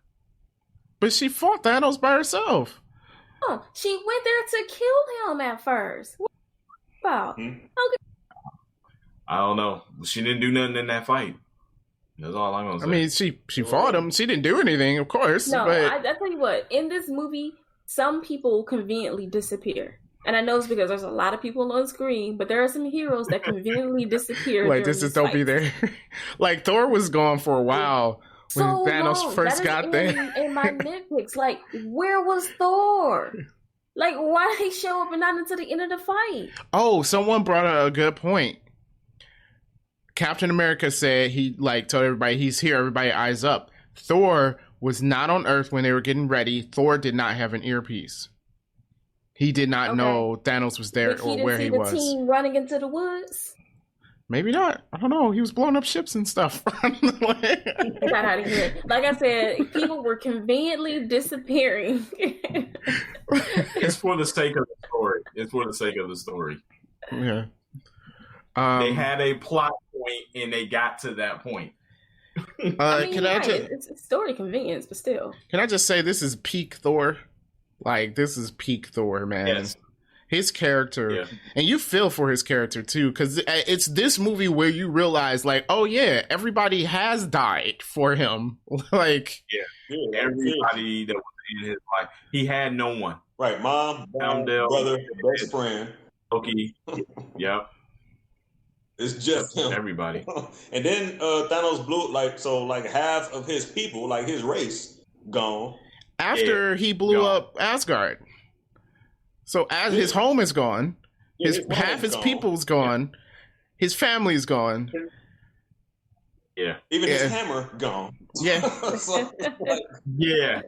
But she fought Thanos by herself. Oh, she went there to kill him at first. What about? Okay. I don't know. She didn't do nothing in that fight. That's all I'm gonna say. I mean, she fought him. She didn't do anything, of course. No, but... I tell you what. In this movie, some people conveniently disappear, And I know it's because there's a lot of people on screen, but there are some heroes that conveniently disappear. Like, this just don't be there. Like, Thor was gone for a while when Thanos first got there. In my nitpicks, like, where was Thor? Like, why did he show up and not until the end of the fight? Oh, someone brought up a good point. Captain America said he, like, told everybody he's here, everybody eyes up. Thor was not on Earth when they were getting ready. Thor did not have an earpiece. He did not know Thanos was there or where he was. He didn't see the team running into the woods? Maybe not. I don't know. He was blowing up ships and stuff. Got out of here. Like I said, people were conveniently disappearing. It's for the sake of the story. It's for the sake of the story. Yeah. They had a plot point and they got to that point. It's story convenience, but still. Can I just say this is peak Thor? Like, this is peak Thor, man. Yes. His character, and you feel for his character too, because it's this movie where you realize, like, oh yeah, everybody has died for him. Like, everybody that was in his life, he had no one. Right, mom, brother, best friend. Okay, yep. It's just him. Everybody. And then Thanos blew like half of his people, like his race, gone after he blew up Asgard. So as his home is gone, half his people's gone, his family's gone. Yeah. Even his hammer gone. Yeah. So, like, yeah.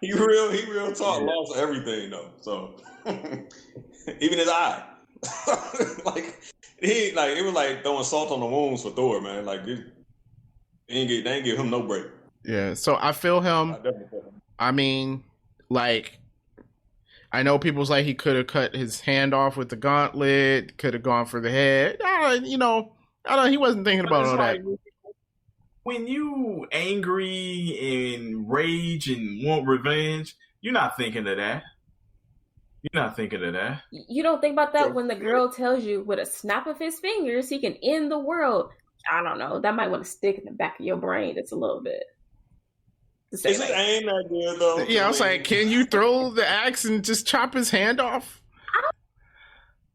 he real talk lost everything though. So even his eye. It was like throwing salt on the wounds for Thor, man. Like they ain't give him no break. Yeah. So I feel him. I mean, like, I know people's like he could have cut his hand off with the gauntlet, could have gone for the head. I don't know. He wasn't thinking about all that. When you angry and rage and want revenge, you're not thinking of that. You're not thinking of that. You don't think about that when the girl tells you with a snap of his fingers he can end the world. I don't know. That might want to stick in the back of your brain just a little bit. Is it ain't that good though? Yeah, I was like, can you throw the axe and just chop his hand off?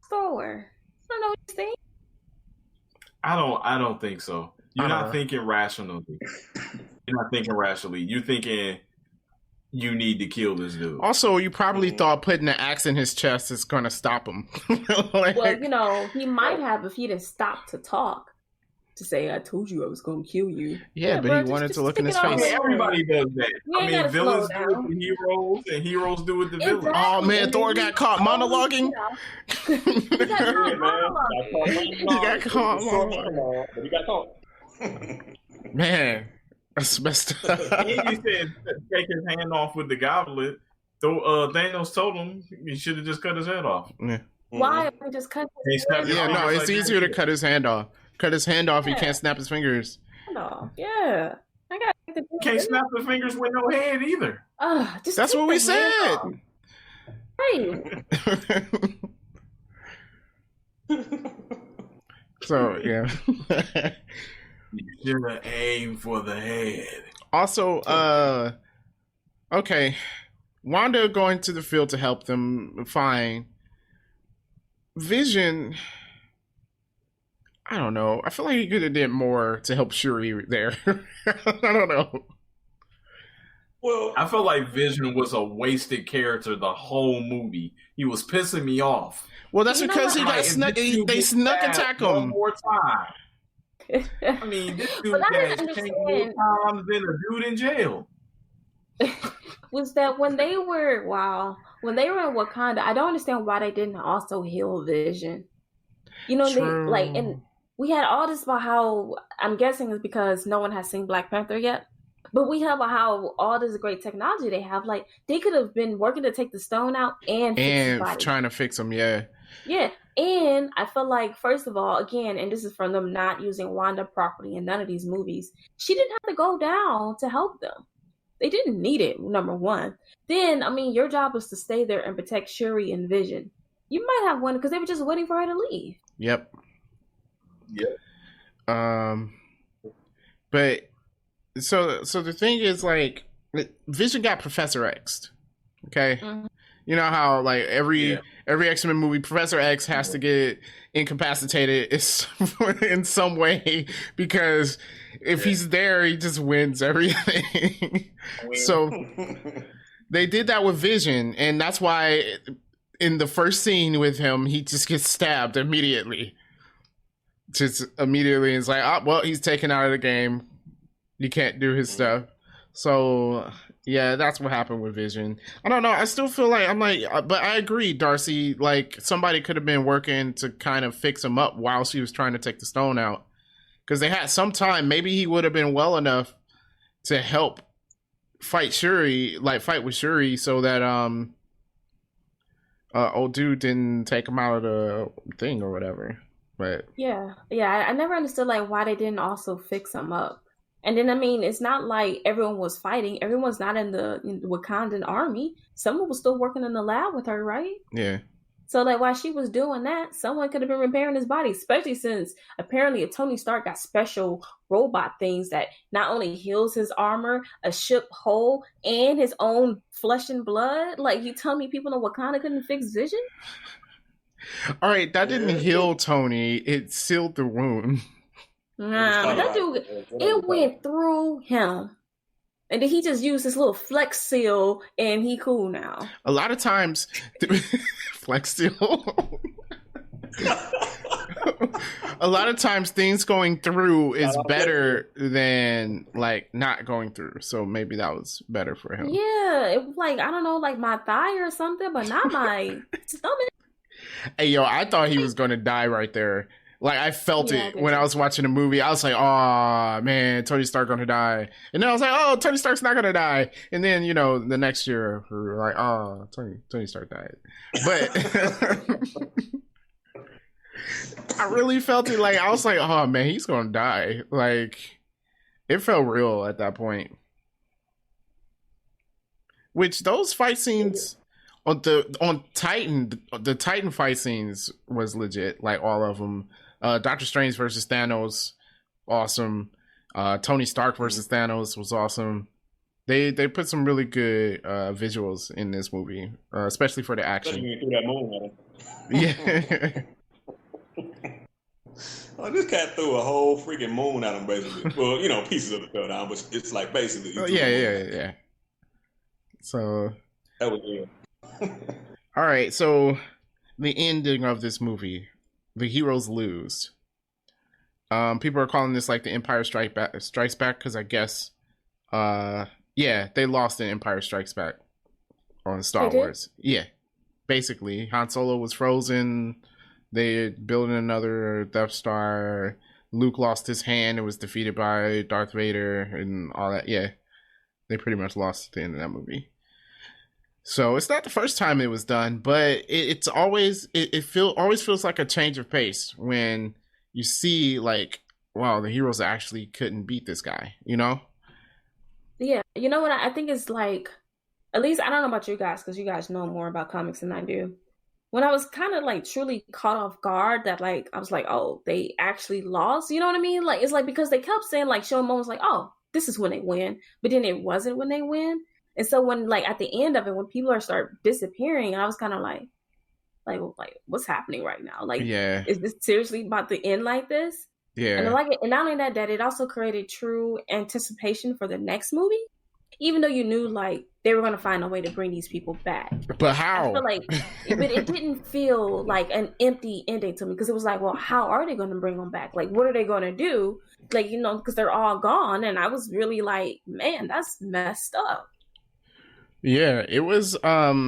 Thor. I don't know what you think. I don't think so. You're not thinking rationally. You're not thinking rationally. You're thinking you need to kill this dude. Also, you probably thought putting the axe in his chest is going to stop him. Well, he might have if he didn't stop to talk. To say, I told you I was going to kill you. Yeah, but he wanted to look in his face. Everybody does that. Villains do it with heroes, and heroes do it with the villains. Oh, man, Thor got caught monologuing. He got caught monologuing. But he got caught. Man, that's messed up. And you said take his hand off with the goblet. So Thanos told him he should have just cut his head off. Yeah. Why? He just cut his hand off. Yeah, no, it's easier to cut his hand off. Cut his hand off. He can't snap his fingers. No, yeah. Can't snap the fingers with no head either. That's what we said. Right. So yeah. You should have aimed for the head. Also, okay, Wanda going to the field to help them. Fine. Vision. I don't know. I feel like he could have did more to help Shuri there. I don't know. Well, I feel like Vision was a wasted character the whole movie. He was pissing me off. Well, that's because he got snuck. They snuck attack him one more time. I mean, this dude has changed more times than a dude in jail. Was that when they were in Wakanda? I don't understand why they didn't also heal Vision. And we had all this about how, I'm guessing it's because no one has seen Black Panther yet, but we have how all this great technology they have. Like, they could have been working to take the stone out and fix his body. Trying to fix him, yeah. Yeah, and I feel like, first of all, again, and this is from them not using Wanda properly in none of these movies, she didn't have to go down to help them. They didn't need it, number one. Then, I mean, your job was to stay there and protect Shuri and Vision. You might have one because they were just waiting for her to leave. Yep. But so the thing is, like, Vision got Professor X'd. Okay. Mm-hmm. You know how like every X-Men movie, Professor X has to get incapacitated in some way because if he's there, he just wins everything. So they did that with Vision, and that's why in the first scene with him, he just gets stabbed immediately. Just immediately, it's like, oh, well, he's taken out of the game. You can't do his stuff. So yeah, that's what happened with Vision. I don't know. I still feel like but I agree, Darcy. Like somebody could have been working to kind of fix him up while she was trying to take the stone out, because they had some time. Maybe he would have been well enough to help fight with Shuri, so that old dude didn't take him out of the thing or whatever. But yeah, I never understood like why they didn't also fix him up. And then, I mean, it's not like everyone was fighting. Everyone's not in the Wakandan army. Someone was still working in the lab with her, right? Yeah. So, like, while she was doing that, someone could have been repairing his body, especially since apparently Tony Stark got special robot things that not only heals his armor, a ship hull, and his own flesh and blood. Like, you tell me people in Wakanda couldn't fix Vision? All right, that didn't heal Tony. It sealed the wound. Nah, that dude, it went through him. And then he just used this little flex seal and he cool now. A lot of times, flex seal. A lot of times things going through is better than like not going through. So maybe that was better for him. Yeah, it was like, I don't know, like my thigh or something, but not my stomach. Hey, yo, I thought he was going to die right there. Like, I felt it when I was watching the movie. I was like, oh, man, Tony Stark gonna die. And then I was like, oh, Tony Stark's not gonna die. And then, you know, the next year, we were like, oh, Tony Stark died. But I really felt it. Like, I was like, oh, man, he's gonna die. Like, it felt real at that point. Which, those fight scenes on Titan, the Titan fight scenes was legit. Like, all of them. Doctor Strange versus Thanos, awesome. Tony Stark versus Thanos was awesome. They put some really good visuals in this movie, especially for the action. Especially when you threw that moon at him. Yeah. Oh, this cat threw a whole freaking moon at him, basically. Well, you know, pieces of it fell down, but it's like basically. Yeah. So that was weird. All right, so the ending of this movie. The heroes lose. People are calling this like the Empire Strikes Back because I guess, they lost in Empire Strikes Back on Star Wars. Yeah, basically, Han Solo was frozen. They building another Death Star. Luke lost his hand and was defeated by Darth Vader and all that. Yeah, they pretty much lost at the end of that movie. So it's not the first time it was done, but it's always always feels like a change of pace when you see like, wow, the heroes actually couldn't beat this guy, you know? Yeah, you know what I think is like, at least I don't know about you guys because you guys know more about comics than I do. When I was kind of like truly caught off guard that like I was like, oh, they actually lost, you know what I mean? Like it's like because they kept saying like showing moments like, oh, this is when they win, but then it wasn't when they win. And so when like at the end of it, when people start disappearing, I was kind of like what's happening right now? Like, is this seriously about to end like this? Yeah. And like, and not only that it also created true anticipation for the next movie, even though you knew like they were going to find a way to bring these people back. But how? I feel like, but it didn't feel like an empty ending to me because it was like, well, how are they going to bring them back? Like, what are they going to do? Like, you know, because they're all gone, and I was really like, man, that's messed up. Yeah, it was. I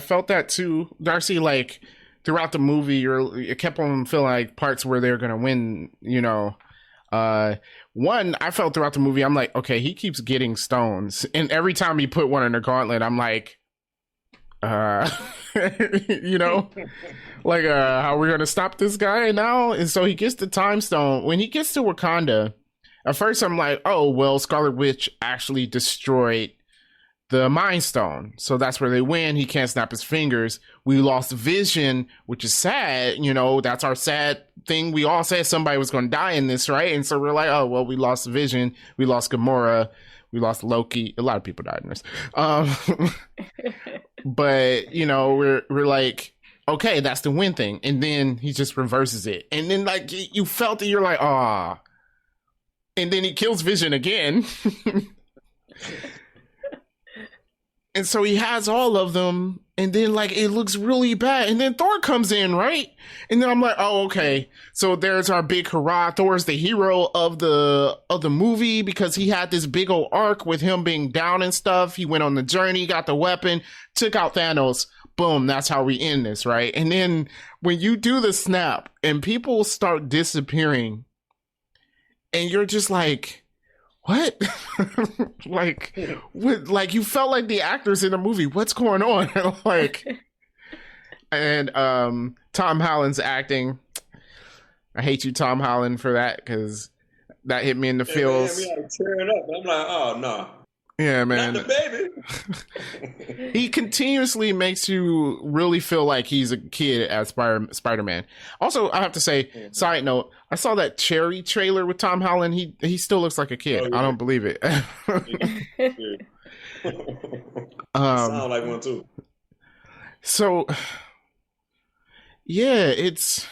felt that too, Darcy. Like throughout the movie, it kept on feeling like parts where they're gonna win. You know, one I felt throughout the movie. I'm like, okay, he keeps getting stones, and every time he put one in the gauntlet, I'm like, you know, like, how are we gonna stop this guy now? And so he gets the time stone. When he gets to Wakanda. At first, I'm like, oh, well, Scarlet Witch actually destroyed the Mind Stone. So that's where they win. He can't snap his fingers. We lost Vision, which is sad. You know, that's our sad thing. We all said somebody was going to die in this, right? And so we're like, oh, well, we lost Vision. We lost Gamora. We lost Loki. A lot of people died in this. But you know, we're like, okay, that's the win thing, and then he just reverses it, and then like you felt it. You're like, ah, and then he kills Vision again. And so he has all of them, and then like it looks really bad, and then Thor comes in, right? And then I'm like, oh, okay. So there's our big hurrah. Thor's the hero of the movie because he had this big old arc with him being down and stuff. He went on the journey, got the weapon, took out Thanos. Boom, that's how we end this, right? And then when you do the snap and people start disappearing, and you're just like, what? like you felt like the actors in the movie. What's going on? Like, and Tom Holland's acting. I hate you, Tom Holland, for that because that hit me in the feels. Man, we tearing up. I'm like, oh no. Yeah, man. Not the baby. He continuously makes you really feel like he's a kid as Spider-Man. Also, I have to say, side note, I saw that Cherry trailer with Tom Holland. He still looks like a kid. Oh, yeah. I don't believe it. Sound like one too. So, yeah, it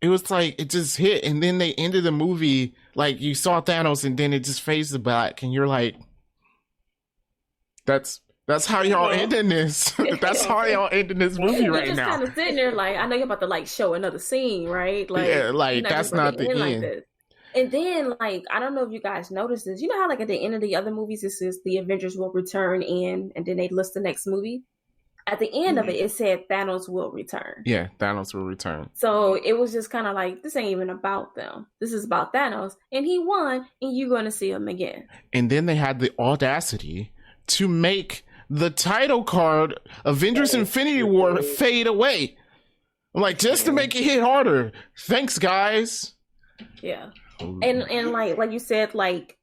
was like it just hit, and then they ended the movie like you saw Thanos, and then it just fades to black, and you're like, That's how y'all ending this. That's how y'all ending this movie right now. Just kind of sitting there like, I know you're about to like show another scene, right? Like, yeah, like that's not the end. Like this. And then like, I don't know if you guys noticed this. You know how like at the end of the other movies, it says the Avengers will return and then they list the next movie. At the end of it said Thanos will return. Yeah, Thanos will return. So it was just kind of like, this ain't even about them. This is about Thanos, and he won, and you're going to see him again. And then they had the audacity to make the title card Avengers Infinity War fade away. I'm like, just to make it hit harder. Thanks, guys. Yeah. And like you said, like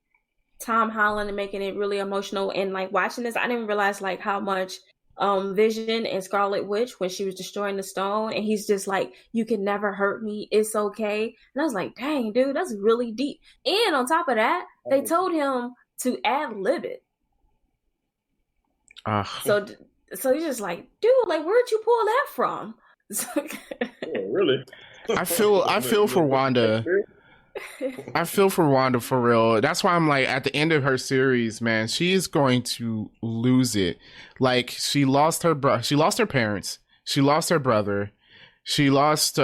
Tom Holland and making it really emotional, and like watching this, I didn't realize like how much Vision and Scarlet Witch when she was destroying the stone, and he's just like, you can never hurt me, it's okay. And I was like, dang, dude, that's really deep. And on top of that, they told him to ad-lib it. So you're just like, dude, like, where'd you pull that from? Really? I feel for Wanda. I feel for Wanda for real. That's why I'm like, at the end of her series, man, she is going to lose it. Like, she lost her parents, she lost her brother, she lost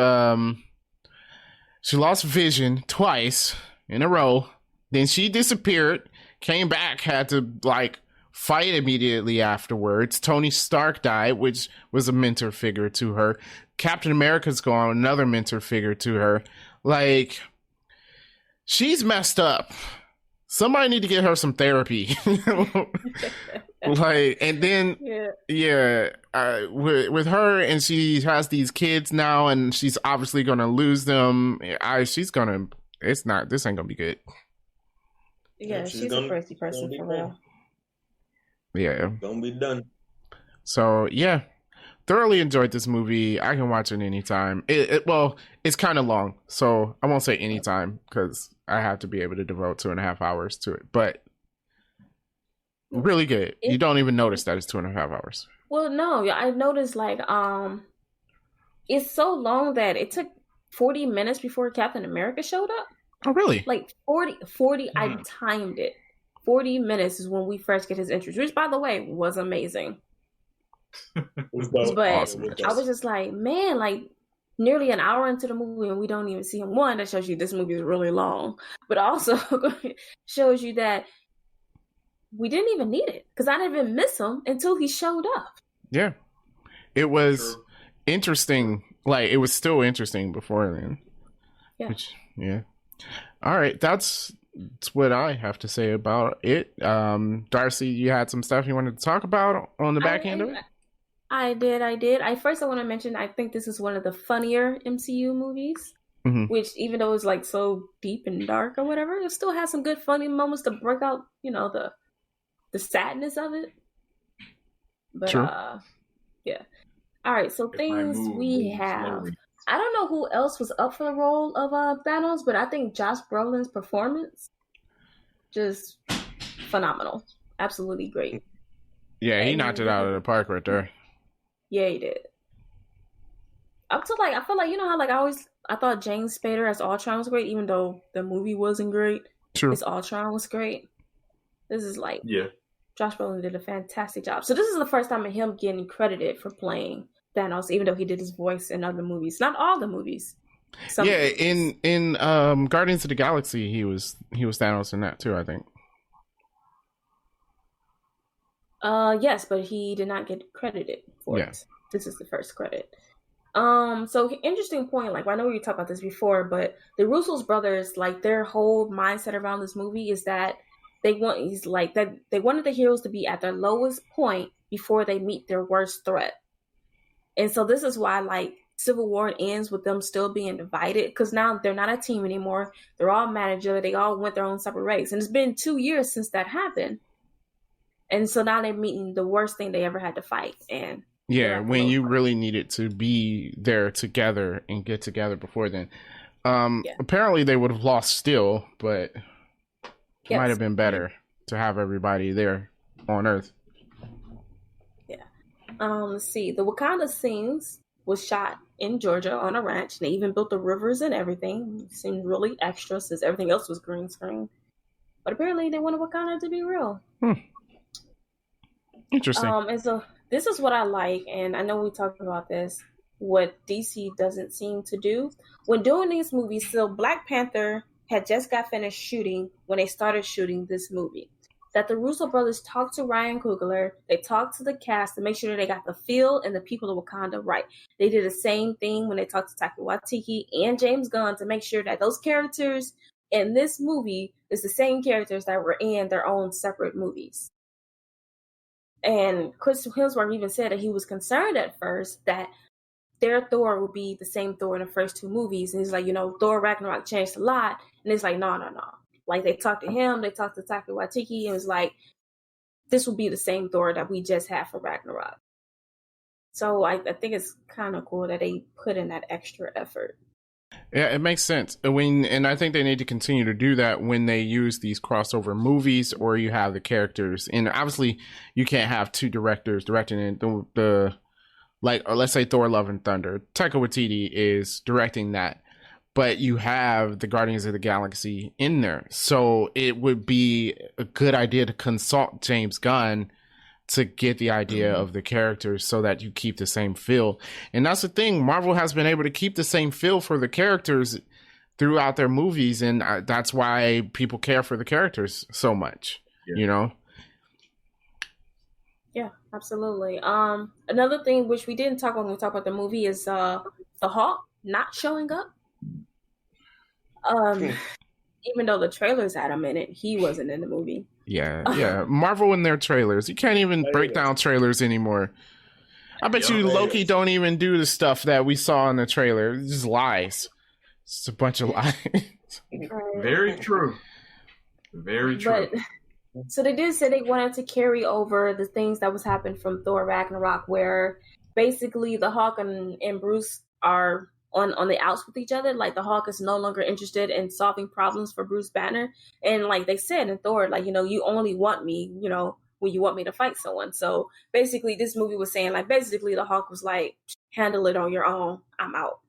Vision twice in a row. Then she disappeared, came back, had to like fight immediately afterwards. Tony Stark died, which was a mentor figure to her. Captain America's gone, another mentor figure to her. Like, she's messed up. Somebody need to get her some therapy. Like, and then with her, and she has these kids now, and she's obviously gonna lose them. This ain't gonna be good. Yeah, she's a crazy person for real. Yeah. Don't be done. So, yeah. Thoroughly enjoyed this movie. I can watch it anytime. It's kind of long, so I won't say anytime because I have to be able to devote 2.5 hours to it. But really good. You don't even notice that it's 2.5 hours. Well, no, I noticed like it's so long that it took 40 minutes before Captain America showed up. Oh, really? Like 40 I timed it. 40 minutes is when we first get his entrance, which, by the way, was amazing. But awesome. I was just like, man, like nearly an hour into the movie and we don't even see him. One, that shows you this movie is really long, but also shows you that we didn't even need it because I didn't even miss him until he showed up. Yeah, it was interesting. Like, it was still interesting before then. Yeah. All right, that's what I have to say about it. Darcy, you had some stuff you wanted to talk about on the back end of it? I did. I want to mention, I think this is one of the funnier MCU movies, which even though it's like so deep and dark or whatever, it still has some good funny moments to break out, the sadness of it. But yeah. All right, so things we have. I don't know who else was up for the role of Thanos, but I think Josh Brolin's performance just phenomenal. absolutely great. Yeah, he knocked it out of the park right there. Yeah, he did. Up to I feel like, you know how I thought James Spader as Ultron was great, even though the movie wasn't great. True. His Ultron was great. This is yeah. Josh Brolin did a fantastic job. So this is the first time of him getting credited for playing Thanos, even though he did his voice in other movies. Not all the movies. Movies. In Guardians of the Galaxy, he was Thanos in that too, I think. Yes, but he did not get credited for it. This is the first credit. So interesting point. I know we talked about this before, but the Russo's brothers, their whole mindset around this movie is that they wanted the heroes to be at their lowest point before they meet their worst threat. And so this is why Civil War ends with them still being divided, because now they're not a team anymore. They're all mad at each other. They all went their own separate ways. And it's been 2 years since that happened. And so now they're meeting the worst thing they ever had to fight. And when you really needed to be there together and get together before then. Apparently they would have lost still, but it might have been better to have everybody there on Earth. Yeah. Let's see. The Wakanda scenes was shot in Georgia on a ranch. They even built the rivers and everything. It seemed really extra since everything else was green screen. But apparently they wanted Wakanda to be real. Interesting. And so this is what I like, and I know we talked about this, what DC doesn't seem to do. When doing these movies, so Black Panther had just got finished shooting when they started shooting this movie. That the Russo brothers talked to Ryan Coogler, they talked to the cast to make sure that they got the feel and the people of Wakanda right. They did the same thing when they talked to Taika Waititi and James Gunn to make sure that those characters in this movie is the same characters that were in their own separate movies. And Chris Hemsworth even said that he was concerned at first that their Thor would be the same Thor in the first two movies. And he's like, Thor Ragnarok changed a lot. And it's like, no. They talked to him, they talked to Taika Waititi, and it was like, this will be the same Thor that we just had for Ragnarok. So I think it's kind of cool that they put in that extra effort. Yeah, it makes sense. And I think they need to continue to do that when they use these crossover movies, or you have the characters. And obviously, you can't have two directors directing it. Let's say Thor: Love and Thunder. Taika Waititi is directing that, but you have the Guardians of the Galaxy in there. So it would be a good idea to consult James Gunn to get the idea of the characters so that you keep the same feel. And that's the thing. Marvel has been able to keep the same feel for the characters throughout their movies. And that's why people care for the characters so much, Yeah, absolutely. Another thing which we didn't talk about when we talked about the movie is the Hulk not showing up. Even though the trailers had him in it, he wasn't in the movie. Yeah. Marvel and their trailers. You can't even break down trailers anymore. I bet you Loki don't even do the stuff that we saw in the trailer. It's just lies. It's a bunch of lies. Very true. Very true. So they did say they wanted to carry over the things that was happening from Thor Ragnarok, where basically the Hulk and Bruce are on the outs with each other. The Hulk is no longer interested in solving problems for Bruce Banner. And they said in Thor, you only want me, when you want me to fight someone. So basically this movie was saying basically the Hulk was handle it on your own. I'm out.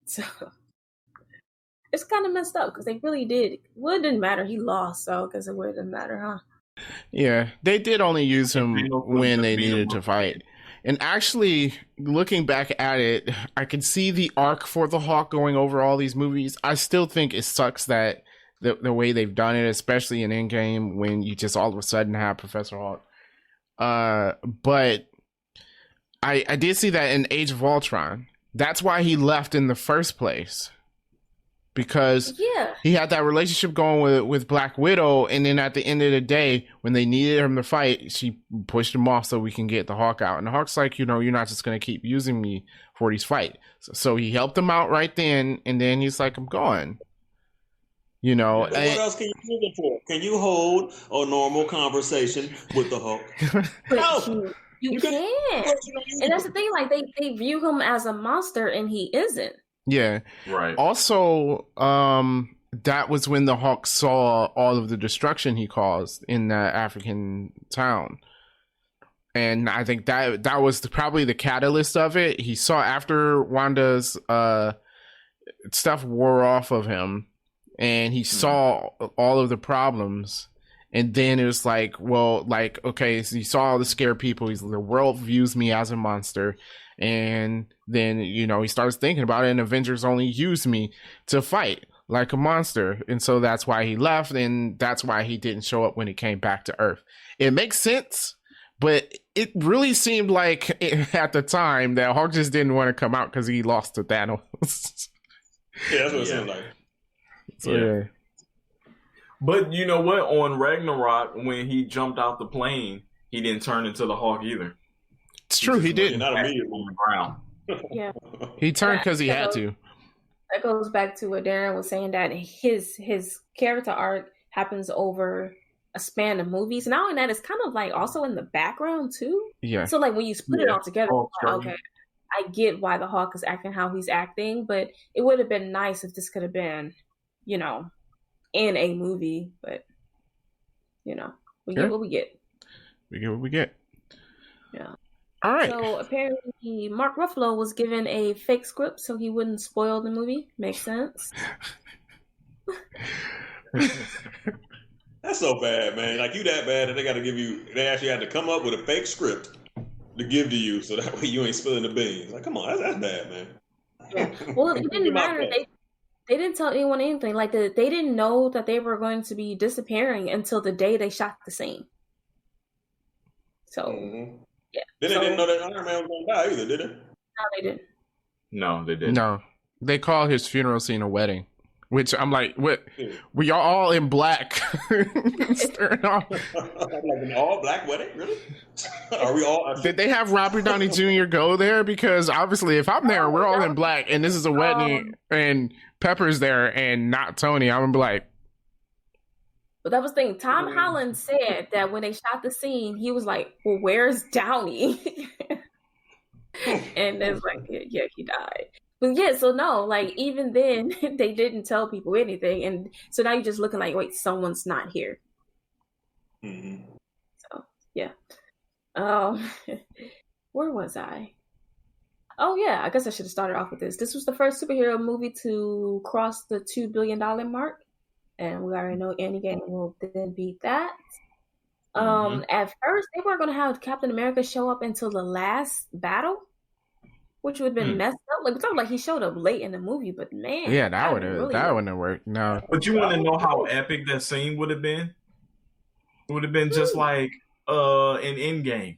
So it's kind of messed up because they really did. Well, it didn't matter. He lost. So because it didn't matter, huh? Yeah. They did only use him when they needed to fight. And actually, looking back at it, I can see the arc for the Hawk going over all these movies. I still think it sucks that the way they've done it, especially in Endgame, when you just all of a sudden have Professor Hawk. But I did see that in Age of Ultron. That's why he left in the first place. Because he had that relationship going with Black Widow, and then at the end of the day, when they needed him to fight, she pushed him off so we can get the Hawk out. And the Hawk's like, you're not just going to keep using me for these fights. So he helped him out right then, and then he's like, I'm gone. What else can you use it for? Can you hold a normal conversation with the Hulk? No. You can't. And that's the thing, they view him as a monster, and he isn't. Yeah. Right. Also, that was when the Hulk saw all of the destruction he caused in that African town. And I think that was probably the catalyst of it. He saw after Wanda's stuff wore off of him, and he saw all of the problems. And then it was like, well, like, okay, so he saw all the scared people. The world views me as a monster. And then, you know, he starts thinking about it, and Avengers only use me to fight like a monster. And so that's why he left, and that's why he didn't show up when he came back to Earth. It makes sense, but it really seemed like at the time that Hulk just didn't want to come out because he lost to Thanos. Yeah, that's what it seemed like. So, yeah. But you know what? On Ragnarok, when he jumped out the plane, he didn't turn into the Hulk either. It's true, he didn't. Not immediately on the ground. Yeah. He turned because he had to. That goes back to what Darren was saying, that his character arc happens over a span of movies. Not only that, it's kind of like also in the background too. Yeah. So like when you split it all together, okay, I get why the Hulk is acting how he's acting, but it would have been nice if this could have been, you know, in a movie. But you know, we get what we get. We get what we get. Yeah. All right. So apparently Mark Ruffalo was given a fake script so he wouldn't spoil the movie. Makes sense. That's so bad, man. Like, you that bad that they actually had to come up with a fake script to give to you so that way you ain't spilling the beans. Like, come on, that's bad, man. Yeah. Well, it didn't matter. They didn't tell anyone anything. Like, they didn't know that they were going to be disappearing until the day they shot the scene. So, yeah. Then they didn't know that Iron Man was going to die either, did they? No, they didn't. No, they didn't. No. They call his funeral scene a wedding. Which I'm like, what? We are all in black. Like an all black wedding, really? Are we all? Did they have Robert Downey Jr. go there? Because obviously, if I'm there, we're all in black, and this is a wedding, and Pepper's there, and not Tony. I'm gonna be like. But that was the thing. Tom Holland said that when they shot the scene, he was like, "Well, where's Downey?" And it's like, yeah, he died. But yeah, so no, like even then they didn't tell people anything, and so now you're just looking like, wait, someone's not here. Mm-hmm. So yeah, where was I? Oh yeah, I guess I should have started off with this. This was the first superhero movie to cross the $2 billion mark, and we already know Endgame will then beat that. At first they weren't going to have Captain America show up until the last battle, which would have been messed up. Like, it's not like he showed up late in the movie, but man, yeah, that wouldn't have worked. No, but you want to know how epic that scene would have been? It would have been just like an Endgame.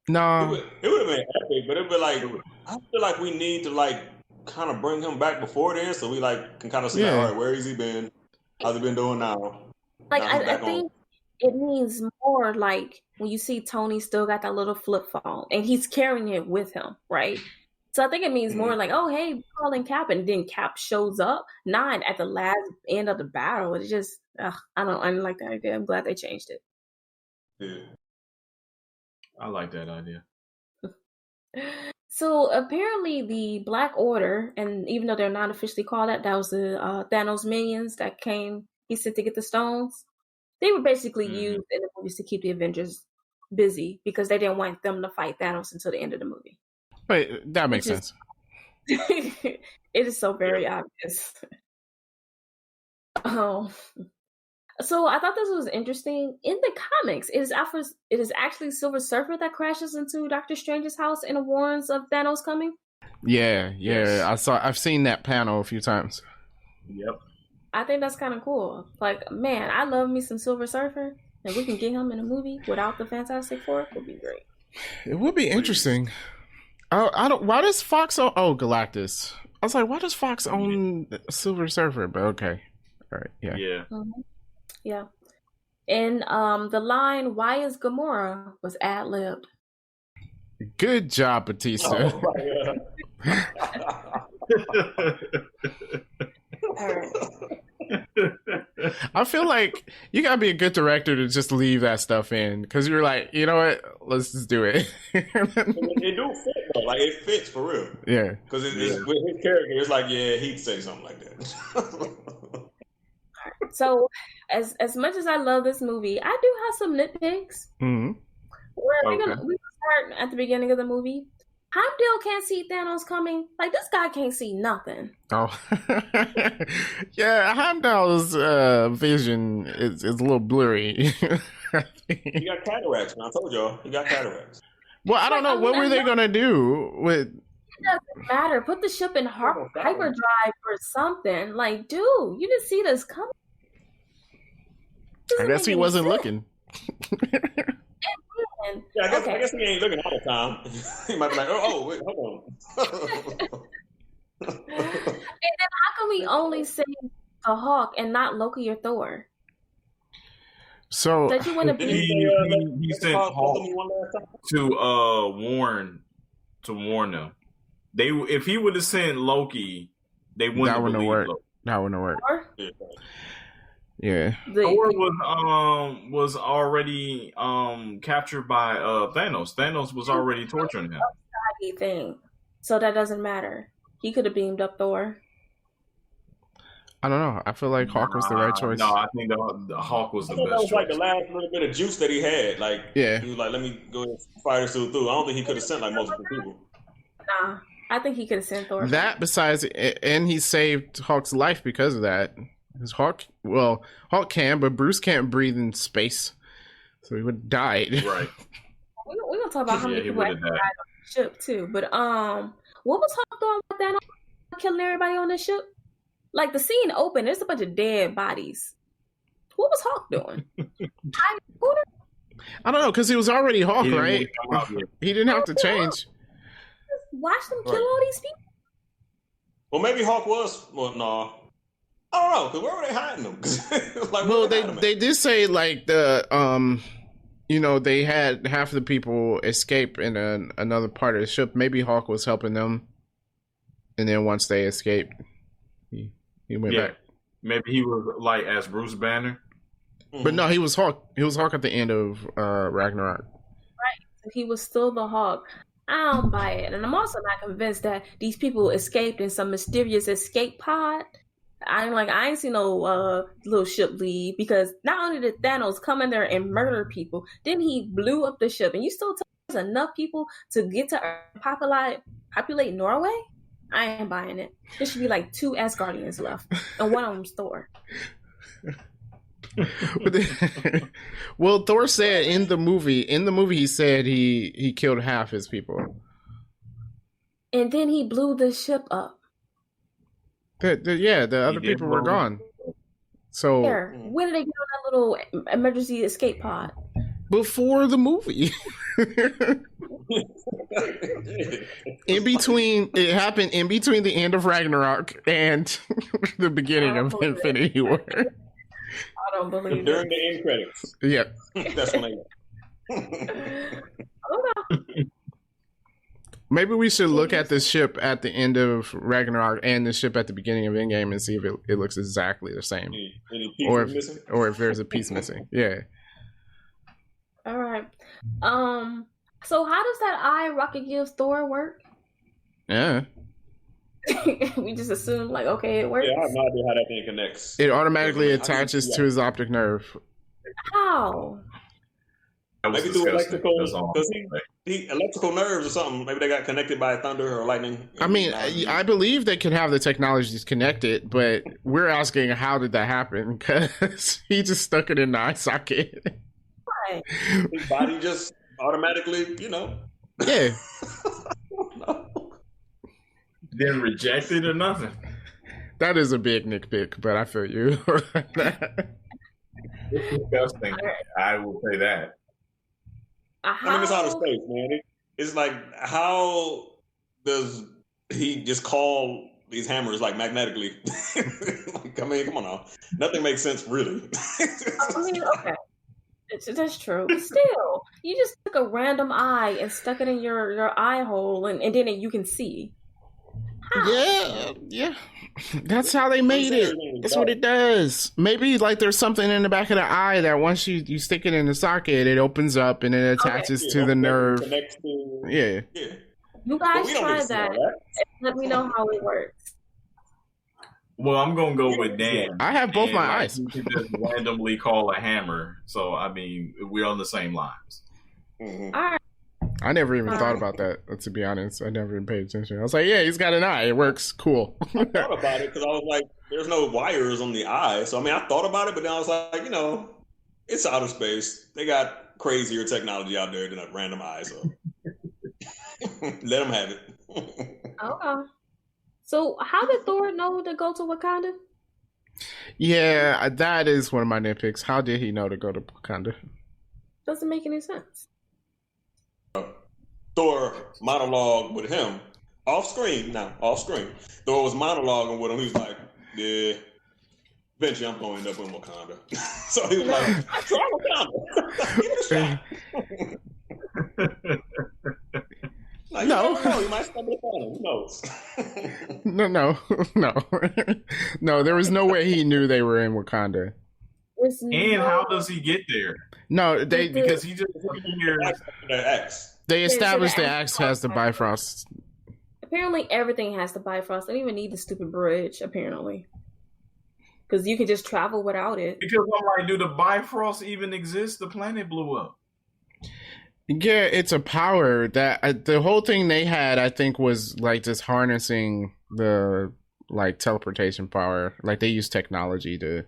No, it would have been epic, but it'd be like, I feel like we need to like kind of bring him back before then, so we like can kind of see, all right, where has he been? How's he been doing now? Like, I think it means more like when you see Tony still got that little flip phone and he's carrying it with him, right? So I think it means more like, oh, hey, calling Cap, and then Cap shows up, not at the last end of the battle. It's just, I didn't like that idea. I'm glad they changed it. Yeah. I like that idea. So apparently the Black Order, and even though they're not officially called that was the Thanos minions that came, he said, to get the stones. They were basically used in the movies to keep the Avengers busy because they didn't want them to fight Thanos until the end of the movie. Wait, that makes sense. It is so very obvious. So I thought this was interesting. In the comics, it is actually Silver Surfer that crashes into Doctor Strange's house and warns of Thanos coming. Yeah. I've seen that panel a few times. Yep. I think that's kind of cool. Like, man, I love me some Silver Surfer, and we can get him in a movie without the Fantastic Four. It would be great. It would be interesting. Why does Fox own? Oh, Galactus. I was like, why does Fox own Silver Surfer? But okay, all right, yeah. Mm-hmm. Yeah. And the line "Why is Gamora" was ad-libbed. Good job, Batista. All right. I feel like you gotta be a good director to just leave that stuff in, because you're like, you know what? let's just do it. It do fit though, like it fits for real. Yeah, because with his character, it's like he'd say something like that. So, as much as I love this movie, I do have some nitpicks. Mm-hmm. We start at the beginning of the movie. Heimdall can't see Thanos coming. Like, this guy can't see nothing. Oh, yeah. Heimdall's vision is a little blurry. He got cataracts, man. I told y'all he got cataracts. Well, I don't know. What were they gonna do with? It doesn't matter. Put the ship in hyperdrive or something. Like, dude, you didn't see this coming. I guess he wasn't looking. Yeah, I guess he ain't looking all the time. He might be like, wait, hold on. And then how can we only say the Hawk and not Loki or Thor? So that you want to be? He sent Hawk to warn them. If he would have sent Loki, they wouldn't have believed Loki. That wouldn't work. Yeah. Thor was already captured by Thanos. Thanos was already torturing him. Thing. So that doesn't matter. He could have beamed up Thor. I don't know. I feel like Hawk was the right choice. No, I think the Hawk was the best that was choice. like the last little bit of juice that he had. Like, yeah. He was like, let me go and fight this through. I don't think he could have sent like multiple people. Nah, I think he could have sent Thor. That besides, and he saved Hawk's life because of that. Because Hawk can, but Bruce can't breathe in space, so he would have died. Right. We're gonna talk about how many people actually died on the ship too. But what was Hawk doing with that? Killing everybody on the ship? Like, the scene opened, there's a bunch of dead bodies. What was Hawk doing? I don't know, because he was already Hawk, right? He didn't have to change. Just watch them kill all these people. Well, maybe Hawk was. Well, no. I don't know, because where were they hiding them? Like, well, they did say, like, they had half the people escape in another part of the ship. Maybe Hawk was helping them. And then once they escaped, he went back. Maybe he was, like, as Bruce Banner. But no, he was Hawk. He was Hawk at the end of Ragnarok. Right. So he was still the Hawk. I don't buy it. And I'm also not convinced that these people escaped in some mysterious escape pod. I ain't seen no little ship leave, because not only did Thanos come in there and murder people, then he blew up the ship, and you still tell there's enough people to get to populate Norway? I ain't buying it. There should be like 2 Asgardians left, and one of them's Thor. Well, Thor said in the movie he said he killed half his people, and then he blew the ship up. The other people were gone. So when did they get on that little emergency escape pod? Before the movie. It happened in between the end of Ragnarok and the beginning of Infinity War. I don't believe it. During the end credits. Yep. That's when they Maybe we should look at the ship at the end of Ragnarok and the ship at the beginning of Endgame and see if it looks exactly the same, or if there's a piece missing. Yeah. All right. So how does that eye Rocket gives Thor work? Yeah. We just assume, like, okay, it works. Yeah, I have no idea how that thing connects. It automatically attaches to his optic nerve. How? Maybe through electrical, because he electrical nerves or something. Maybe they got connected by thunder or lightning. I mean, I believe they can have the technologies connected, but we're asking how did that happen? Because he just stuck it in the eye socket. Right. His body just automatically, Yeah. Didn't reject it or nothing. That is a big nitpick, but I feel you. It's disgusting. I will say that. I mean, it's outer space, man. It's like, how does he just call these hammers like magnetically? I mean, come on now. Nothing makes sense, really. I mean, okay. That's true. But still, you just took a random eye and stuck it in your eye hole, and then you can see. How Yeah. That's how they made it. That's what it does. Maybe like there's something in the back of the eye that once you stick it in the socket, it opens up and it attaches to the nerve. Yeah. You guys try that and let me know how it works. Well, I'm gonna go with Dan. I have both my eyes. You can just randomly call a hammer. So I mean, we're on the same lines. All right. I never even thought about that, to be honest. I never even paid attention. I was like, yeah, he's got an eye. It works. Cool. I thought about it because I was like, there's no wires on the eye. So, I mean, I thought about it, but then I was like, it's outer space. They got crazier technology out there than a random eye. So let them have it. Okay. So how did Thor know to go to Wakanda? Yeah, that is one of my nitpicks. How did he know to go to Wakanda? Doesn't make any sense. Thor monologue with him off screen. Thor was monologuing with him. He was like, "Yeah, eventually I'm going to end up in Wakanda." So he was like, "Try Wakanda. Give it a shot." Like, no, you might stumble upon him. Who knows? No. There was no way he knew they were in Wakanda. And how does he get there? No, because he just X. They established the Axe has the Bifrost. Apparently, everything has the Bifrost. They don't even need the stupid bridge, apparently. Because you can just travel without it. Because I'm like, do the Bifrost even exist? The planet blew up. Yeah, it's a power that the whole thing they had, I think, was like just harnessing the like teleportation power. Like they use technology to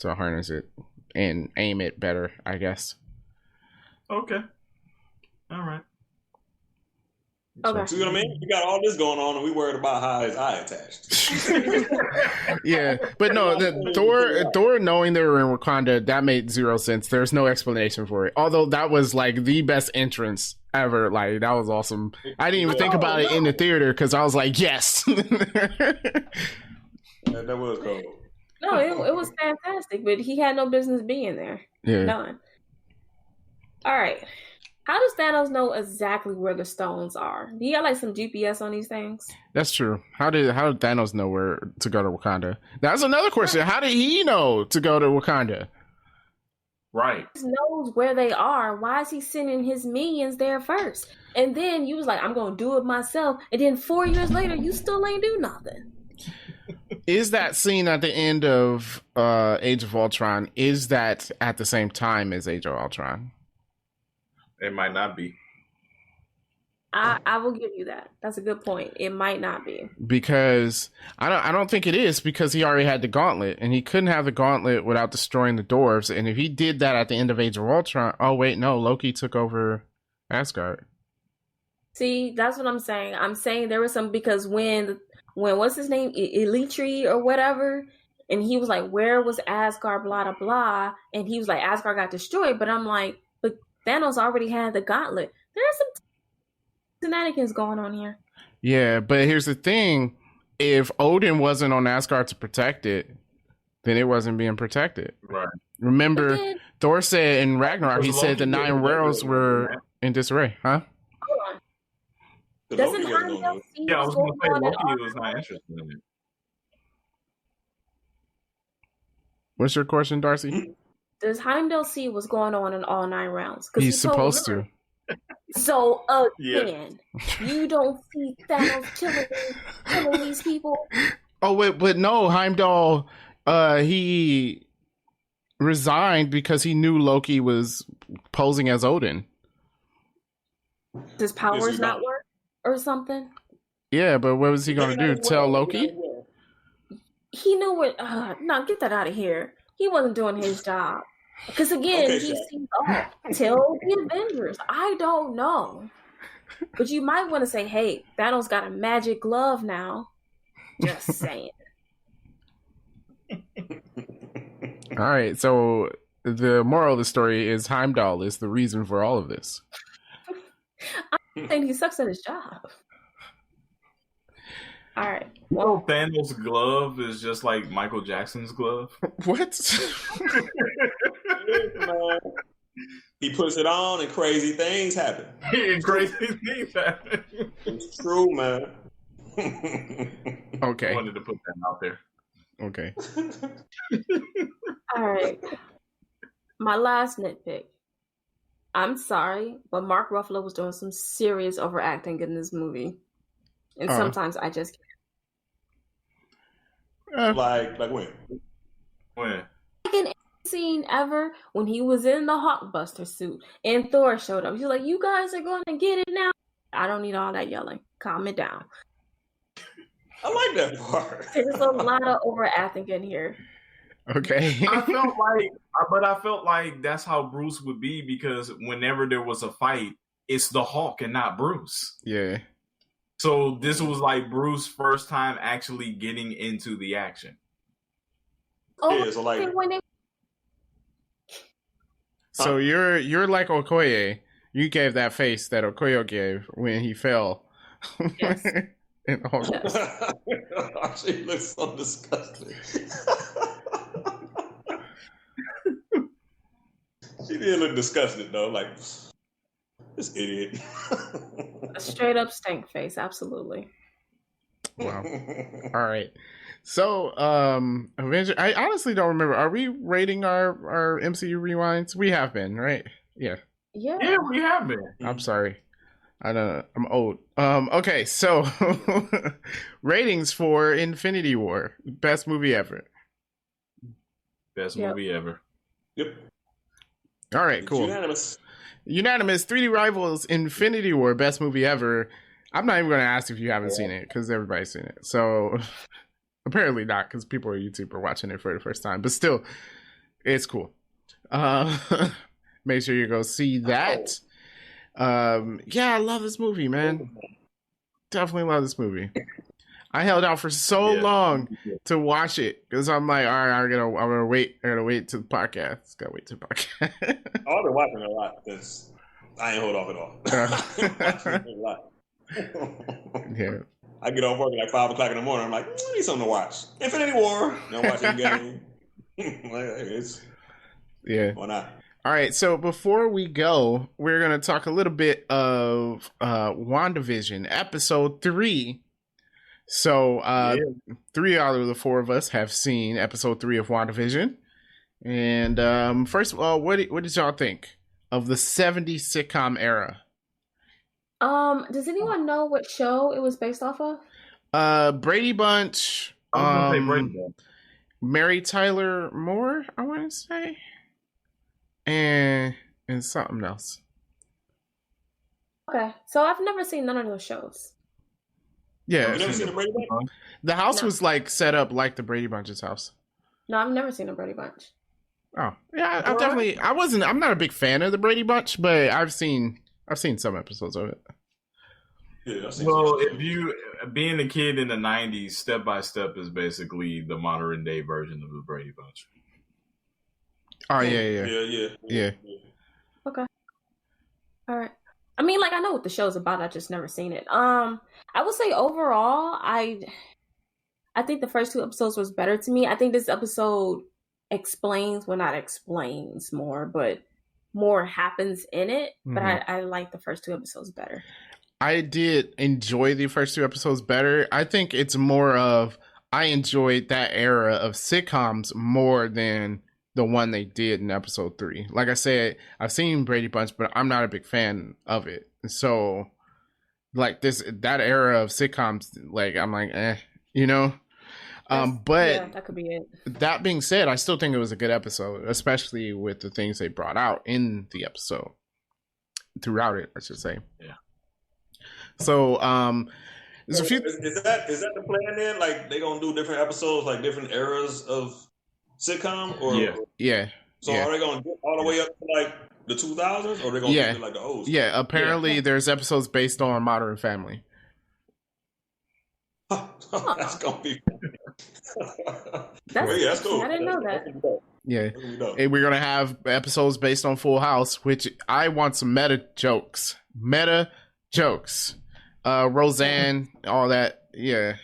harness it and aim it better, I guess. Okay. All right. Okay. See what I mean? We got all this going on, and we worried about how his eye attached. Yeah, but no, Thor knowing they were in Wakanda, that made zero sense. There's no explanation for it. Although that was like the best entrance ever. Like that was awesome. I didn't even think about it in the theater because I was like, yes. That was cool. No, it was fantastic, but he had no business being there. Yeah. None. All right. How does Thanos know exactly where the stones are? Do you got like some GPS on these things? That's true. How did Thanos know where to go to Wakanda? That's another question. How did he know to go to Wakanda? Right. He knows where they are. Why is he sending his minions there first? And then you was like, I'm going to do it myself. And then 4 years later, you still ain't do nothing. Is that scene at the end of Age of Ultron, is that at the same time as Age of Ultron? It might not be. I will give you that. That's a good point. It might not be. Because I don't think it is, because he already had the gauntlet and he couldn't have the gauntlet without destroying the dwarves. And if he did that at the end of Age of Ultron, oh wait, no, Loki took over Asgard. See, that's what I'm saying. I'm saying there was some, because when what's his name? Elitri or whatever. And he was like, where was Asgard, blah, blah, blah. And he was like, Asgard got destroyed. But I'm like, but Thanos already had the gauntlet. There's some shenanigans going on here. Yeah, but here's the thing. If Odin wasn't on Asgard to protect it, then it wasn't being protected. Right. Remember, Thor said in Ragnarok, he said the 9 worlds were in disarray. Huh? Hold on. Doesn't Heimdall see I was going to say Loki was all not interested in it. What's your question, Darcy? Does Heimdall see what's going on in all 9 rounds? He's supposed to. So again, you don't see Thanos killing these people. Oh wait, but no, Heimdall, he resigned because he knew Loki was posing as Odin. Does powers not work or something? Yeah, but what was he going to do? Tell Loki? He knew what. No, get that out of here. He wasn't doing his job. Because again, he sees, tell the Avengers. I don't know. But you might want to say, hey, Thanos got a magic glove now. Just saying. All right, so the moral of the story is Heimdall is the reason for all of this. I'm saying he sucks at his job. All right. Well, Thanos' glove is just like Michael Jackson's glove. What? He puts it on and crazy things happen. Crazy things happen. It's true, man. Okay. I wanted to put that out there. Okay. All right. My last nitpick. I'm sorry, but Mark Ruffalo was doing some serious overacting in this movie. And sometimes I just can't. Like when? When? Like in any scene ever, when he was in the Hulkbuster suit and Thor showed up, he's like, "You guys are going to get it now." I don't need all that yelling. Calm it down. I like that part. There's a lot of overacting in here. Okay. I felt like that's how Bruce would be, because whenever there was a fight, it's the Hulk and not Bruce. Yeah. So this was like Bruce's first time actually getting into the action. Oh, Yeah, so like, so you're like Okoye. You gave that face that Okoye gave when he fell. Yes. In the Hulk. She looks so disgusting. She did look disgusted though, like this idiot. A straight up stank face, absolutely. Wow. All right. So, Avengers. I honestly don't remember. Are we rating our MCU rewinds? We have been, right? Yeah. Yeah, we have been. I'm sorry. I'm old. Okay, so ratings for Infinity War. Best movie ever. Best movie ever. Yep. All right, It's cool. Unanimous. 3D Rivals, Infinity War, best movie ever. I'm not even going to ask if you haven't seen it, because everybody's seen it. So, apparently not, because people on YouTube are watching it for the first time. But still, it's cool. Make sure you go see that. Yeah, I love this movie, man. Definitely love this movie. I held out for so long to watch it because I'm like, all right, I'm gonna wait. I gotta wait to the podcast. Gotta wait to the podcast. I've been watching a lot because I ain't hold off at all. Yeah. I get off work at like 5 o'clock in the morning. I'm like, I need something to watch. Infinity War. I'm watching the game. Yeah. Why not? All right, so before we go, we're going to talk a little bit of WandaVision, episode 3. So 3 out of the 4 of us have seen episode 3 of WandaVision. And first of all, what did y'all think of the 70s sitcom era? Does anyone know what show it was based off of? Brady Bunch. I was going to say Brady Bunch. Mary Tyler Moore, I want to say. And something else. Okay, so I've never seen none of those shows. Yeah, you never seen the Brady Bunch? The house was like set up like the Brady Bunch's house. No, I've never seen a Brady Bunch. Oh yeah, I'm not a big fan of the Brady Bunch, but I've seen some episodes of it. Yeah, well, if you being a kid in the '90s, Step by Step is basically the modern day version of the Brady Bunch. Oh yeah. Okay. All right. I mean, like, I know what the show's about. I just never seen it. I would say overall, I think the first 2 episodes was better to me. I think this episode explains more, but more happens in it. Mm-hmm. But I like the first 2 episodes better. I did enjoy the first 2 episodes better. I think it's more of I enjoyed that era of sitcoms more than the one they did in episode 3. Like I said, I've seen Brady Bunch, but I'm not a big fan of it. So, like that era of sitcoms, like I'm like, you know. But that could be it. That being said, I still think it was a good episode, especially with the things they brought out in the episode. Throughout it, I should say. Yeah. So, there's a few. Is that the plan then? Like they gonna do different episodes, like different eras of sitcom, or yeah. So are they gonna do all the way up to like the 2000s, or are they gonna do like the old? Yeah, apparently there's episodes based on Modern Family. That's gonna be. That's cool. I didn't know that. Yeah, and we're gonna have episodes based on Full House, which I want some meta jokes. Roseanne, all that. Yeah.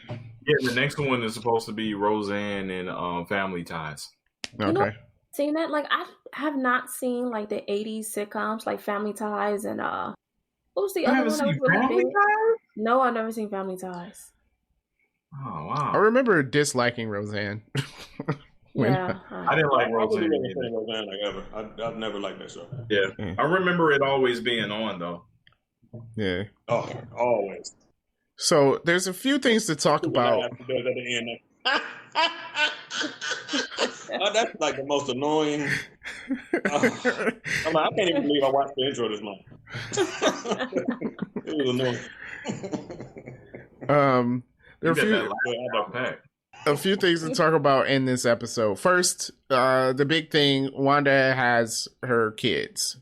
Yeah, the next one is supposed to be Roseanne and Family Ties. Okay. You know, seen that? Like, I have not seen like the 80s sitcoms like Family Ties and what was the other one that was really big? No, I've never seen Family Ties. Oh wow! I remember disliking Roseanne. I didn't like Roseanne. Roseanne like ever. I've never liked that show. Yeah, I remember it always being on though. Yeah. Oh, always. So there's a few things to talk about. That's like the most annoying. I'm like, I can't even believe I watched the intro this month. It was annoying. There are a few things to talk about in this episode. First, the big thing: Wanda has her kids,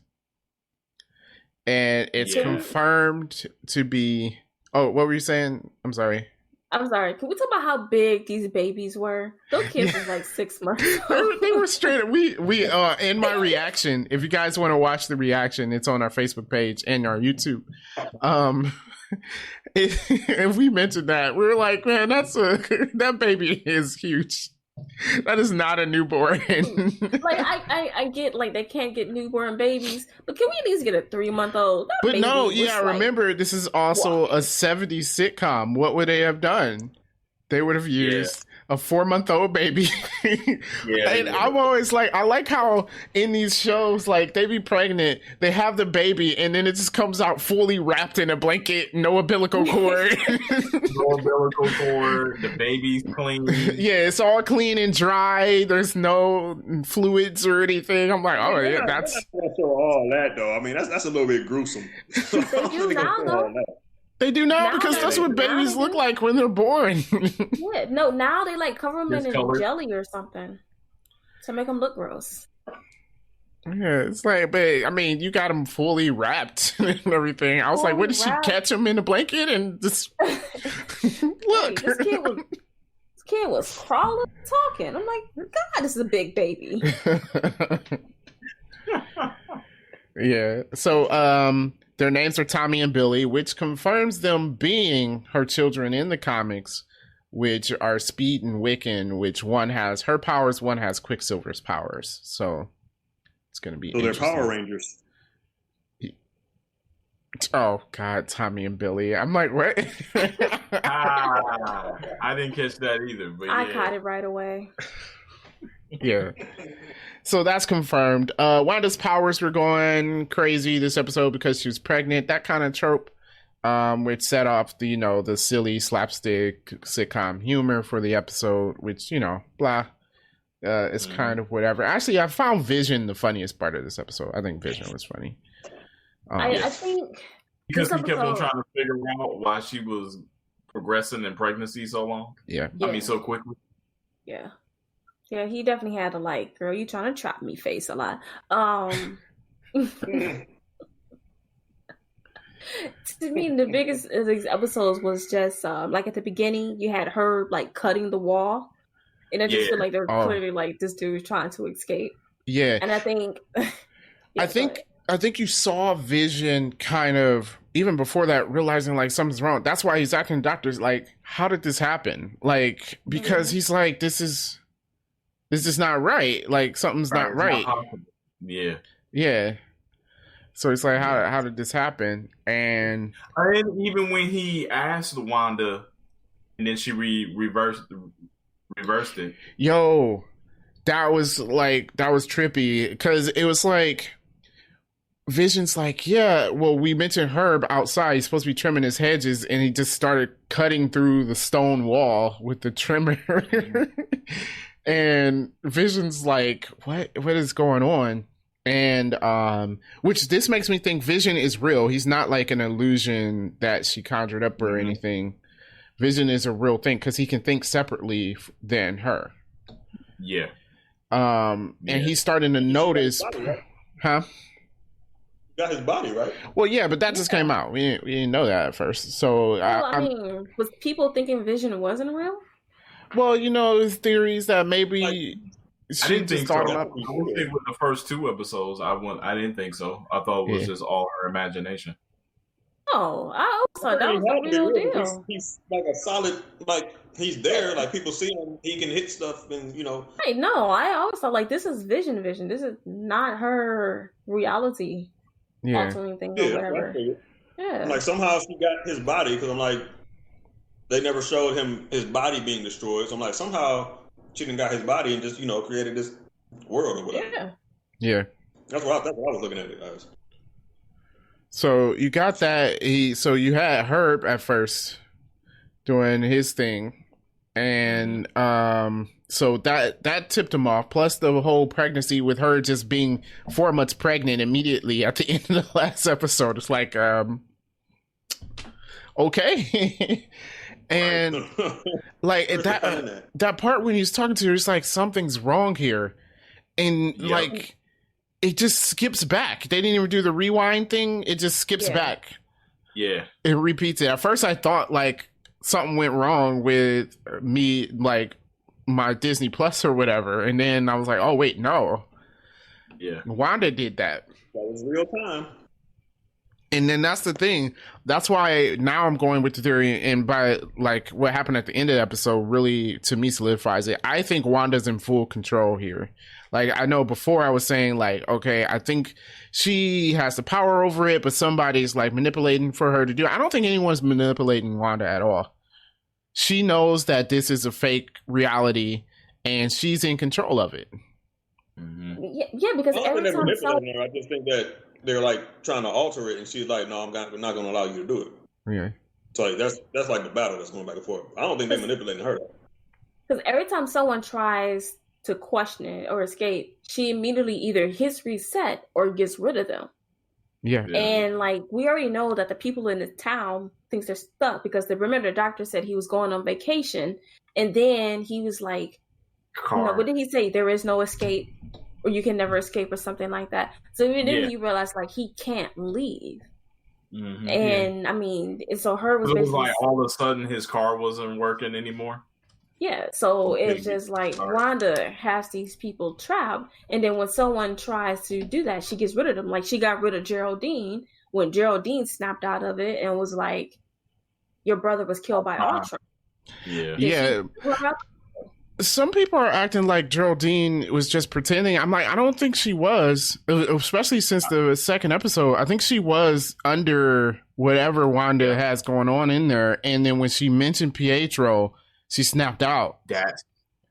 and it's confirmed to be. Oh, what were you saying? I'm sorry. Can we talk about how big these babies were? Those kids was like 6 months old. They were straight. We in my reaction. If you guys want to watch the reaction, it's on our Facebook page and our YouTube. If we mentioned that, we were like, man, that baby is huge. That is not a newborn. Like I get like they can't get newborn babies, but can we at least get a 3-month-old? But no, remember this is also a 70s sitcom. What would they have done? They would have used a 4-month-old baby. I'm always like, I like how in these shows, like they be pregnant, they have the baby, and then it just comes out fully wrapped in a blanket, no umbilical cord. No umbilical cord. The baby's clean. Yeah, it's all clean and dry. There's no fluids or anything. I'm like, oh yeah, that's all that though. I mean, that's a little bit gruesome. They do now though. They do now because that's what babies look like when they're born. Yeah, no, now they like cover them in jelly or something to make them look gross. Yeah, it's like, but I mean, you got them fully wrapped and everything. I was like, what did she catch them in a blanket and just look? Hey, this kid was crawling, talking. I'm like, God, this is a big baby. Yeah. So, their names are Tommy and Billy, which confirms them being her children in the comics, which are Speed and Wiccan, which one has her powers, one has Quicksilver's powers. So it's going to be they're Power Rangers. Oh, God, Tommy and Billy. I'm like, what? I didn't catch that either. But I caught it right away. Yeah. So that's confirmed. Wanda's powers were going crazy this episode because she was pregnant. That kind of trope, which set off the silly slapstick sitcom humor for the episode, which, blah. It's kind of whatever. Actually, I found Vision the funniest part of this episode. I think Vision was funny. I think because he kept on trying to figure out why she was progressing in pregnancy so long. Yeah. I mean, so quickly. Yeah. Yeah, he definitely had a like, girl, you trying to trap me face a lot. To me, the biggest of these episodes was just like at the beginning, you had her like cutting the wall, and I just feel like they're clearly like this dude is trying to escape. Yeah, and I think, I think you saw Vision kind of even before that realizing like something's wrong. That's why he's asking doctors like, how did this happen? Like because he's like, this is not right. Like something's not right. Yeah. So it's like, how did this happen? And even when he asked Wanda, and then she reversed it. Yo, that was trippy because it was like Vision's like, yeah, well, we mentioned Herb outside. He's supposed to be trimming his hedges, and he just started cutting through the stone wall with the trimmer. And Vision's like, what is going on? And which this makes me think Vision is real. He's not like an illusion that she conjured up or anything. Vision is a real thing because he can think separately than her. Yeah. And he's starting to notice, huh? Got his body, right? Well, yeah, but that just came out. We didn't know that at first. So I mean, was people thinking Vision wasn't real? Well, there's theories that maybe I didn't think so. I would think with the first 2 episodes, I didn't think so. I thought it was just all her imagination. Oh, I also thought that was the real deal. He's like a solid, like he's there. Like people see him, he can hit stuff, and Hey, no, I always thought like this is Vision. This is not her reality. Yeah. Altering thing or whatever. Yeah. Like somehow she got his body because I'm like, they never showed him his body being destroyed. So I'm like, somehow she done got his body and just, created this world or whatever. Yeah. That's what I was looking at it as. So you got that. So you had Herb at first doing his thing, and so that tipped him off. Plus the whole pregnancy with her just being 4 months pregnant immediately at the end of the last episode. It's like, okay. And like that part when he's talking to her, it's like something's wrong here, and like it just skips back. They didn't even do the rewind thing. It just skips back. Yeah, it repeats it. At first, I thought like something went wrong with me, like my Disney Plus or whatever, and then I was like, oh wait, no. Yeah, Wanda did that. That was real time. And then that's the thing. That's why now I'm going with the theory, and by like what happened at the end of the episode really to me solidifies it. I think Wanda's in full control here. Like I know before I was saying like, okay, I think she has the power over it, but somebody's like manipulating for her to do it. I don't think anyone's manipulating Wanda at all. She knows that this is a fake reality and she's in control of it. Mm-hmm. Yeah, because every time I just think that they're like trying to alter it, and she's like, "No, I'm not going to allow you to do it." Yeah. So like, that's like the battle that's going back and forth. I don't think they're manipulating her. Because every time someone tries to question it or escape, she immediately either hits reset or gets rid of them. Yeah. And like we already know that the people in the town thinks they're stuck because remember the doctor said he was going on vacation, and then he was like, what did he say? There is no escape, or you can never escape, or something like that. So then you realize like he can't leave. Mm-hmm, and I mean, so her was basically like all of a sudden his car wasn't working anymore. Yeah, so it's just like Wanda has these people trapped, and then when someone tries to do that, she gets rid of them. Like she got rid of Geraldine when Geraldine snapped out of it and was like, "Your brother was killed by Ultron." Yeah. Some people are acting like Geraldine was just pretending. I'm like, I don't think she was, especially since the second episode. I think she was under whatever Wanda has going on in there. And then when she mentioned Pietro, she snapped out. That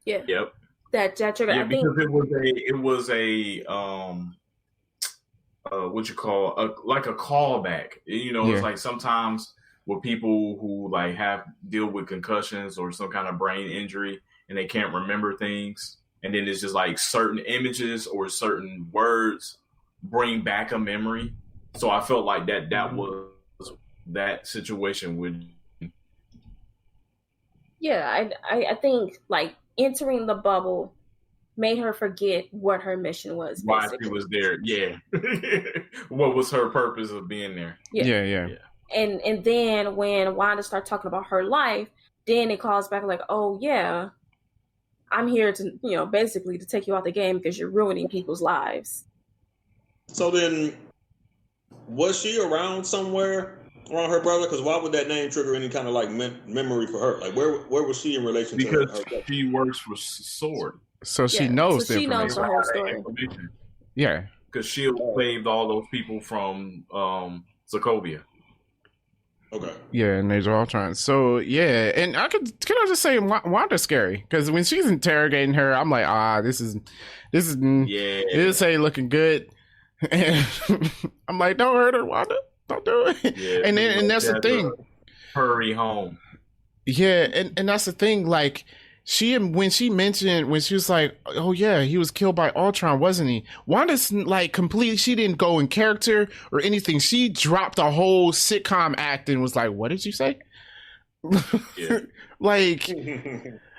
triggered. Yeah, because it was a what you call like a callback. It's like sometimes with people who like deal with concussions or some kind of brain injury, and they can't remember things. And then it's just like certain images or certain words bring back a memory. So I felt like that was that situation with. Yeah, I think like entering the bubble made her forget what her mission was. Why she was there. Yeah. What was her purpose of being there? Yeah. And then when Wanda started talking about her life, then it calls back like, oh yeah, I'm here to, basically to take you out the game because you're ruining people's lives. So then, was she around somewhere around her brother? Because why would that name trigger any kind of like memory for her? Like where was she in relation to her? Because she works for SWORD. So she knows the she knows the whole story. Yeah. Because S.H.I.E.L.D. saved all those people from Sokovia. Okay. Yeah, and they're all trying. So yeah, and can I just say Wanda's scary because when she's interrogating her, I'm like, this ain't looking good. And I'm like, don't hurt her, Wanda, don't do it. Yeah, and that's the thing. Hurry home. Yeah, and that's the thing. Like when she was like, oh yeah, he was killed by Ultron, wasn't he? Wanda's like completely, she didn't go in character or anything. She dropped a whole sitcom act and was like, what did you say? Yeah. Like,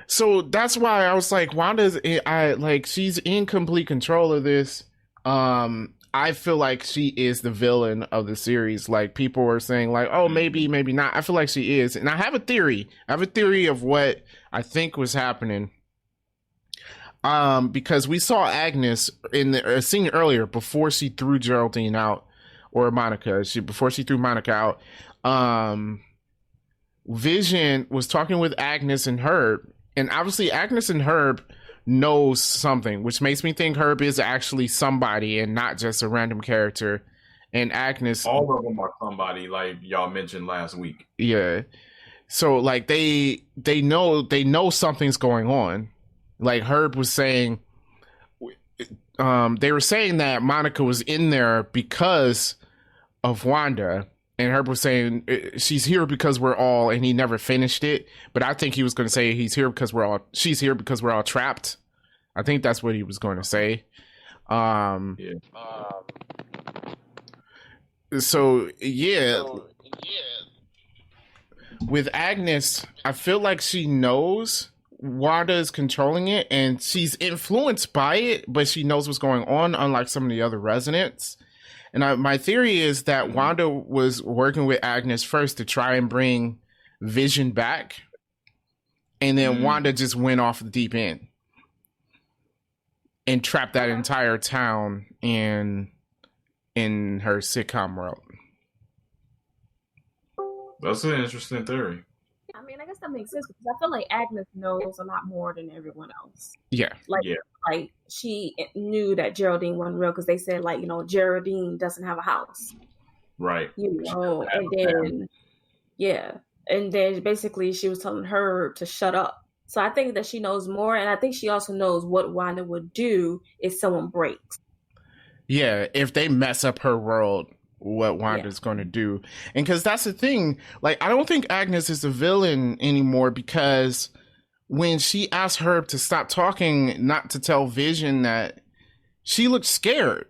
so that's why I was like, she's in complete control of this. I feel like she is the villain of the series. Like people were saying like, oh, maybe not. I feel like she is. And I have a theory. Of what I think was happening. Because we saw Agnes in the scene earlier before she threw Geraldine out, or Monica. Before she threw Monica out. Vision was talking with Agnes and Herb. And obviously Agnes and Herb knows something, which makes me think Herb is actually somebody and not just a random character. And Agnes, all of them are somebody, like y'all mentioned last week. Yeah. So like they know something's going on. Like Herb was saying, they were saying that Monica was in there because of Wanda, and Herb was saying she's here because we're all, and he never finished it. But I think he was going to say she's here because we're all trapped. I think that's what he was going to say. So yeah. With Agnes, I feel like she knows Wanda is controlling it, and she's influenced by it, but she knows what's going on, unlike some of the other residents. And my theory is that Wanda was working with Agnes first to try and bring Vision back, and then Wanda just went off the deep end and trapped that entire town in her sitcom world. That's an interesting theory. I mean, I guess that makes sense because I feel like Agnes knows a lot more than everyone else. Yeah. Like she knew that Geraldine wasn't real because they said, like, you know, Geraldine doesn't have a house. Right. You know, and then basically she was telling her to shut up. So I think that she knows more, and I think she also knows what Wanda would do if someone breaks. Yeah, if they mess up her world, what Wanda's going to do. And because that's the thing, like, I don't think Agnes is a villain anymore, because when she asked Herb to stop talking, not to tell Vision, that she looked scared.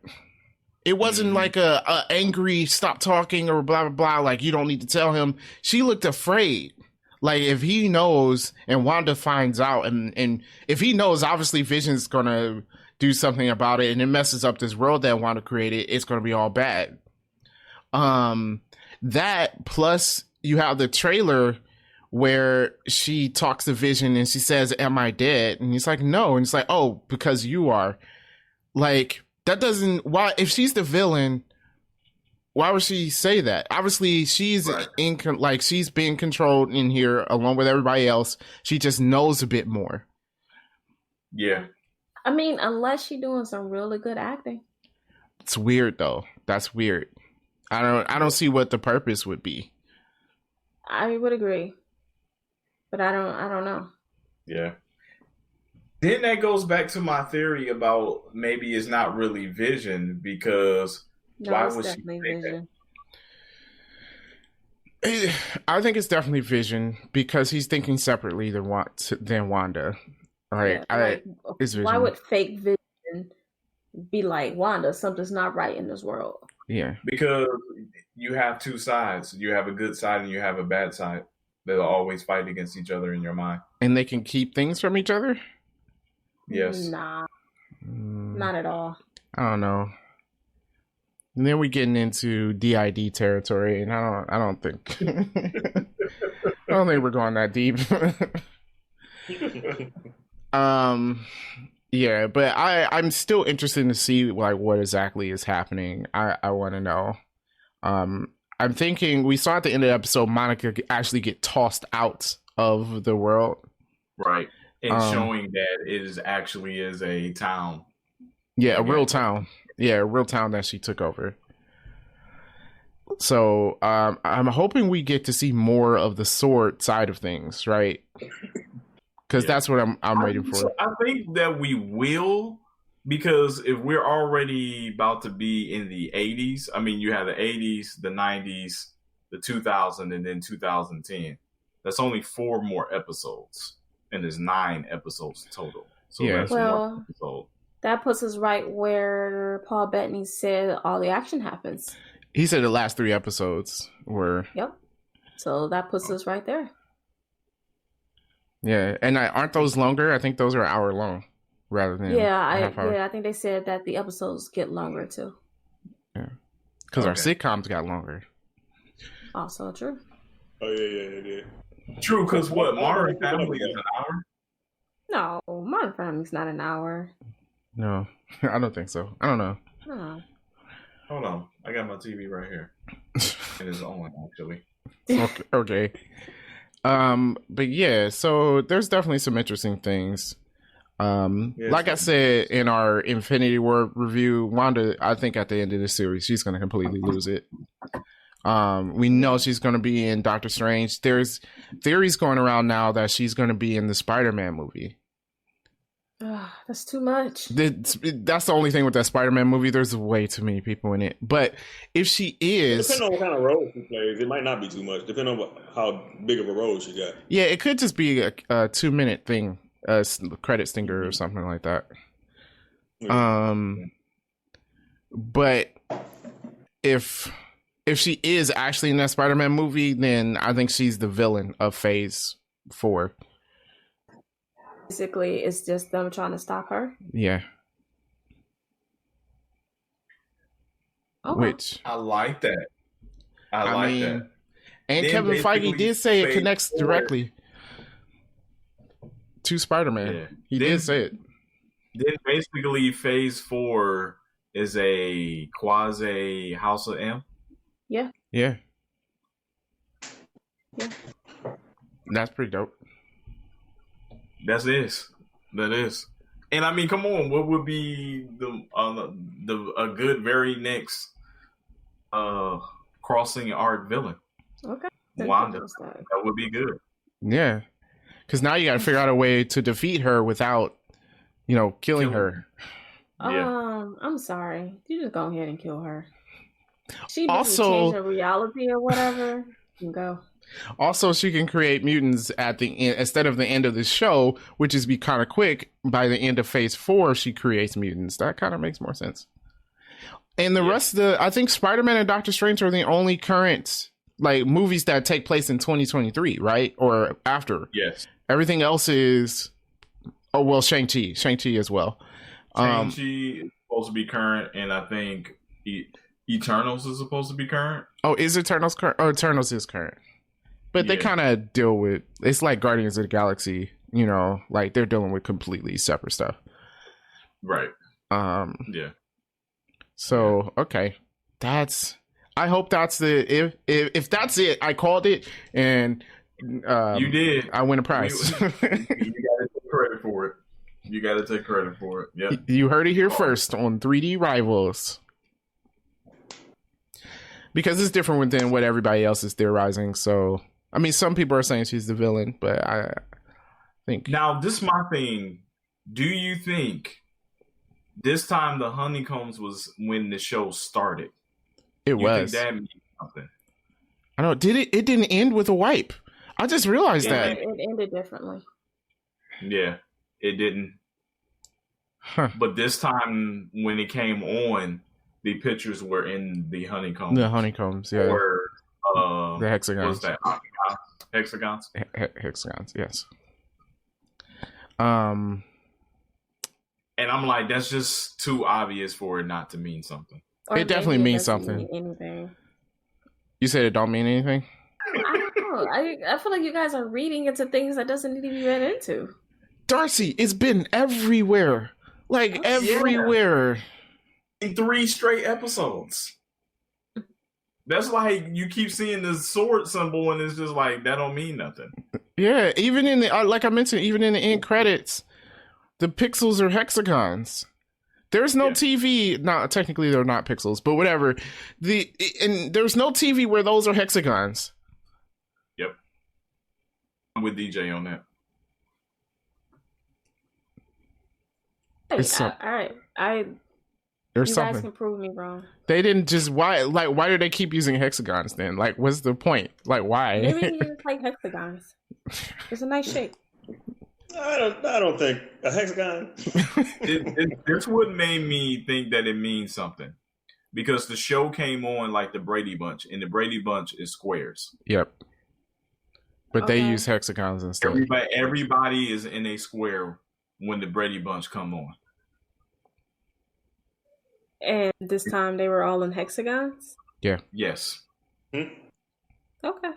It wasn't like a angry stop talking or blah, blah, blah, like you don't need to tell him. She looked afraid. Like, if he knows and Wanda finds out, and if he knows, obviously Vision's going to do something about it and it messes up this world that Wanda created, it's going to be all bad. That plus you have the trailer where she talks to Vision and she says, "Am I dead?" And he's like, "No." And it's like, "Oh, because you are." Like, that doesn't, why, if she's the villain, why would she say that? Obviously she's she's being controlled in here along with everybody else. She just knows a bit more. Yeah. I mean, unless she's doing some really good acting. It's weird though. That's weird. I don't see what the purpose would be. I would agree, but I don't know. Yeah. Then that goes back to my theory about maybe it's not really Vision, because why would she say Vision? That? I think it's definitely Vision because he's thinking separately than Wanda. Right? Yeah, why would fake Vision be like, Wanda, something's not right in this world? Yeah, because you have two sides. You have a good side and you have a bad side. They'll always fight against each other in your mind. And they can keep things from each other? Yes. Nah. Not at all. I don't know. And then we're getting into DID territory, and I don't think I don't think we're going that deep. Yeah, but I'm still interested to see like what exactly is happening. I want to know. I'm thinking we saw at the end of the episode Monica actually get tossed out of the world, right? And showing that it is actually is a town. Yeah, a real town. Yeah, a real town that she took over. So I'm hoping we get to see more of the sword side of things, right? Because that's what I'm waiting for. So I think that we will, because if we're already about to be in the 80s, I mean, you have the 80s, the 90s, the 2000, and then 2010. That's only 4 more episodes, and there's 9 episodes total. So that's one episode. That puts us right where Paul Bettany said all the action happens. He said the last 3 episodes were. Yep. So that puts us right there. Yeah, and aren't those longer? I think those are an hour long, rather than I think they said that the episodes get longer too. Yeah, because our sitcoms got longer. Also true. Oh yeah, they did. True, because what Modern Family is an hour? No, Modern Family's not an hour. No, I don't think so. I don't know. No. Hold on, I got my TV right here. It is on actually. Okay. But yeah, so there's definitely some interesting things. Like I said in our Infinity War review, Wanda, I think at the end of the series, she's going to completely lose it. We know she's going to be in Doctor Strange. There's theories going around now that she's going to be in the Spider-Man movie. That's too much. That's the only thing with that Spider-Man movie. There's way too many people in it. But if she is... Depending on what kind of role she plays, it might not be too much. Depending on how big of a role she got. Yeah, it could just be a 2-minute thing. A credit stinger or something like that. But if she is actually in that Spider-Man movie, then I think she's the villain of Phase 4. Basically, it's just them trying to stop her. Yeah. Okay. Which I like that. I mean, that. And then Kevin Feige did say it connects directly to Spider-Man. Yeah. He did say it. Then basically Phase 4 is a quasi House of M. Yeah. Yeah. That's pretty dope. That is. And I mean, come on, what would be a good very next crossing arc villain? Okay. Wanda. That would be good. Yeah. Because now you got to figure out a way to defeat her without, killing her. Yeah. I'm sorry. You just go ahead and kill her. She doesn't also change her reality or whatever. You can go. Also, she can create mutants at the end instead of the end of the show, which is be kind of quick. By the end of Phase 4, she creates mutants. That kind of makes more sense. And the rest of I think Spider-Man and Doctor Strange are the only current movies that take place in 2023, right? Or after. Yes. Everything else is Shang-Chi as well. Shang-Chi is supposed to be current, and I think Eternals is supposed to be current. Oh, is Eternals current? Oh, Eternals is current. But they kind of deal with, it's like Guardians of the Galaxy, they're dealing with completely separate stuff. Right. Yeah. So, okay. I hope that's if that's it, I called it, and you did. I win a prize. You got to take credit for it. Yeah. You heard it here first on 3D Rivals. Because it's different than what everybody else is theorizing. So, I mean, some people are saying she's the villain, but I think... Now, this is my thing. Do you think this time the honeycombs was when the show started? It was. Think that means something? I don't know. It didn't end with a wipe. I just realized that. It ended differently. Yeah, it didn't. Huh. But this time when it came on, the pictures were in the honeycombs. The honeycombs, yeah. Or the hexagons. What's that? Hexagons? Hexagons, yes. And I'm like, that's just too obvious for it not to mean something. Or it definitely means something. Mean anything. You said it don't mean anything? I don't know. I feel like you guys are reading into things that doesn't need to be read into. Darcy, it's been everywhere. Everywhere. In 3 straight episodes. That's like you keep seeing the sword symbol and it's just like that don't mean nothing. Yeah, even in the like I mentioned, even in the end credits, the pixels are hexagons. There's no TV. Not technically they're not pixels, but whatever. And there's no TV where those are hexagons. Yep. I'm with DJ on that. Hey, all right. There's you something. guys can prove me wrong. They didn't just why do they keep using hexagons then? Like, what's the point? Like, why? Maybe you just like hexagons. It's a nice shape. I don't think a hexagon. This would made me think that it means something because the show came on like the Brady Bunch, and the Brady Bunch is squares. Yep. But they use hexagons instead. Everybody is in a square when the Brady Bunch come on. And this time they were all in hexagons? Yeah. Yes. Okay.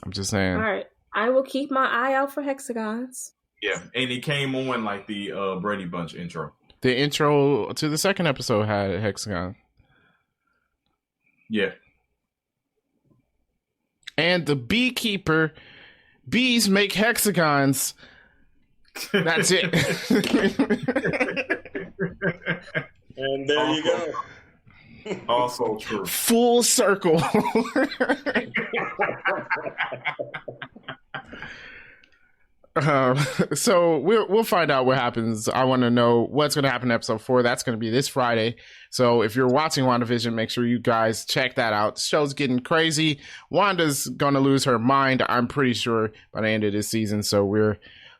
I'm just saying. All right. I will keep my eye out for hexagons. Yeah. And it came on like the Brady Bunch intro. The intro to the second episode had a hexagon. Yeah. And the beekeeper, bees make hexagons. That's it. And there you go. Also true. Full circle. So we'll find out what happens. I want to know what's going to happen in episode 4. That's going to be this Friday. So if you're watching WandaVision, make sure you guys check that out. The show's getting crazy. Wanda's going to lose her mind, I'm pretty sure, by the end of this season. So we're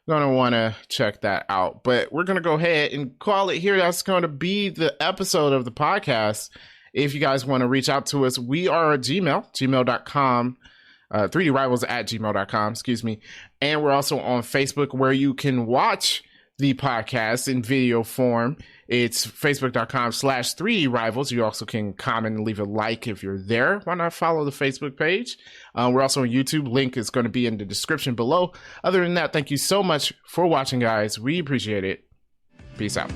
going to want to check that out. But we're going to go ahead and call it here. That's going to be the episode of the podcast. If you guys want to reach out to us, we are at gmail.com. 3drivals@gmail.com, excuse me. And we're also on Facebook, where you can watch the podcast in video form. It's facebook.com/3drivals. You also can comment and leave a like if you're there. Why not follow the Facebook page? We're also on YouTube. Link is going to be in the description below. Other than that, thank you so much for watching, guys. We appreciate it. Peace out.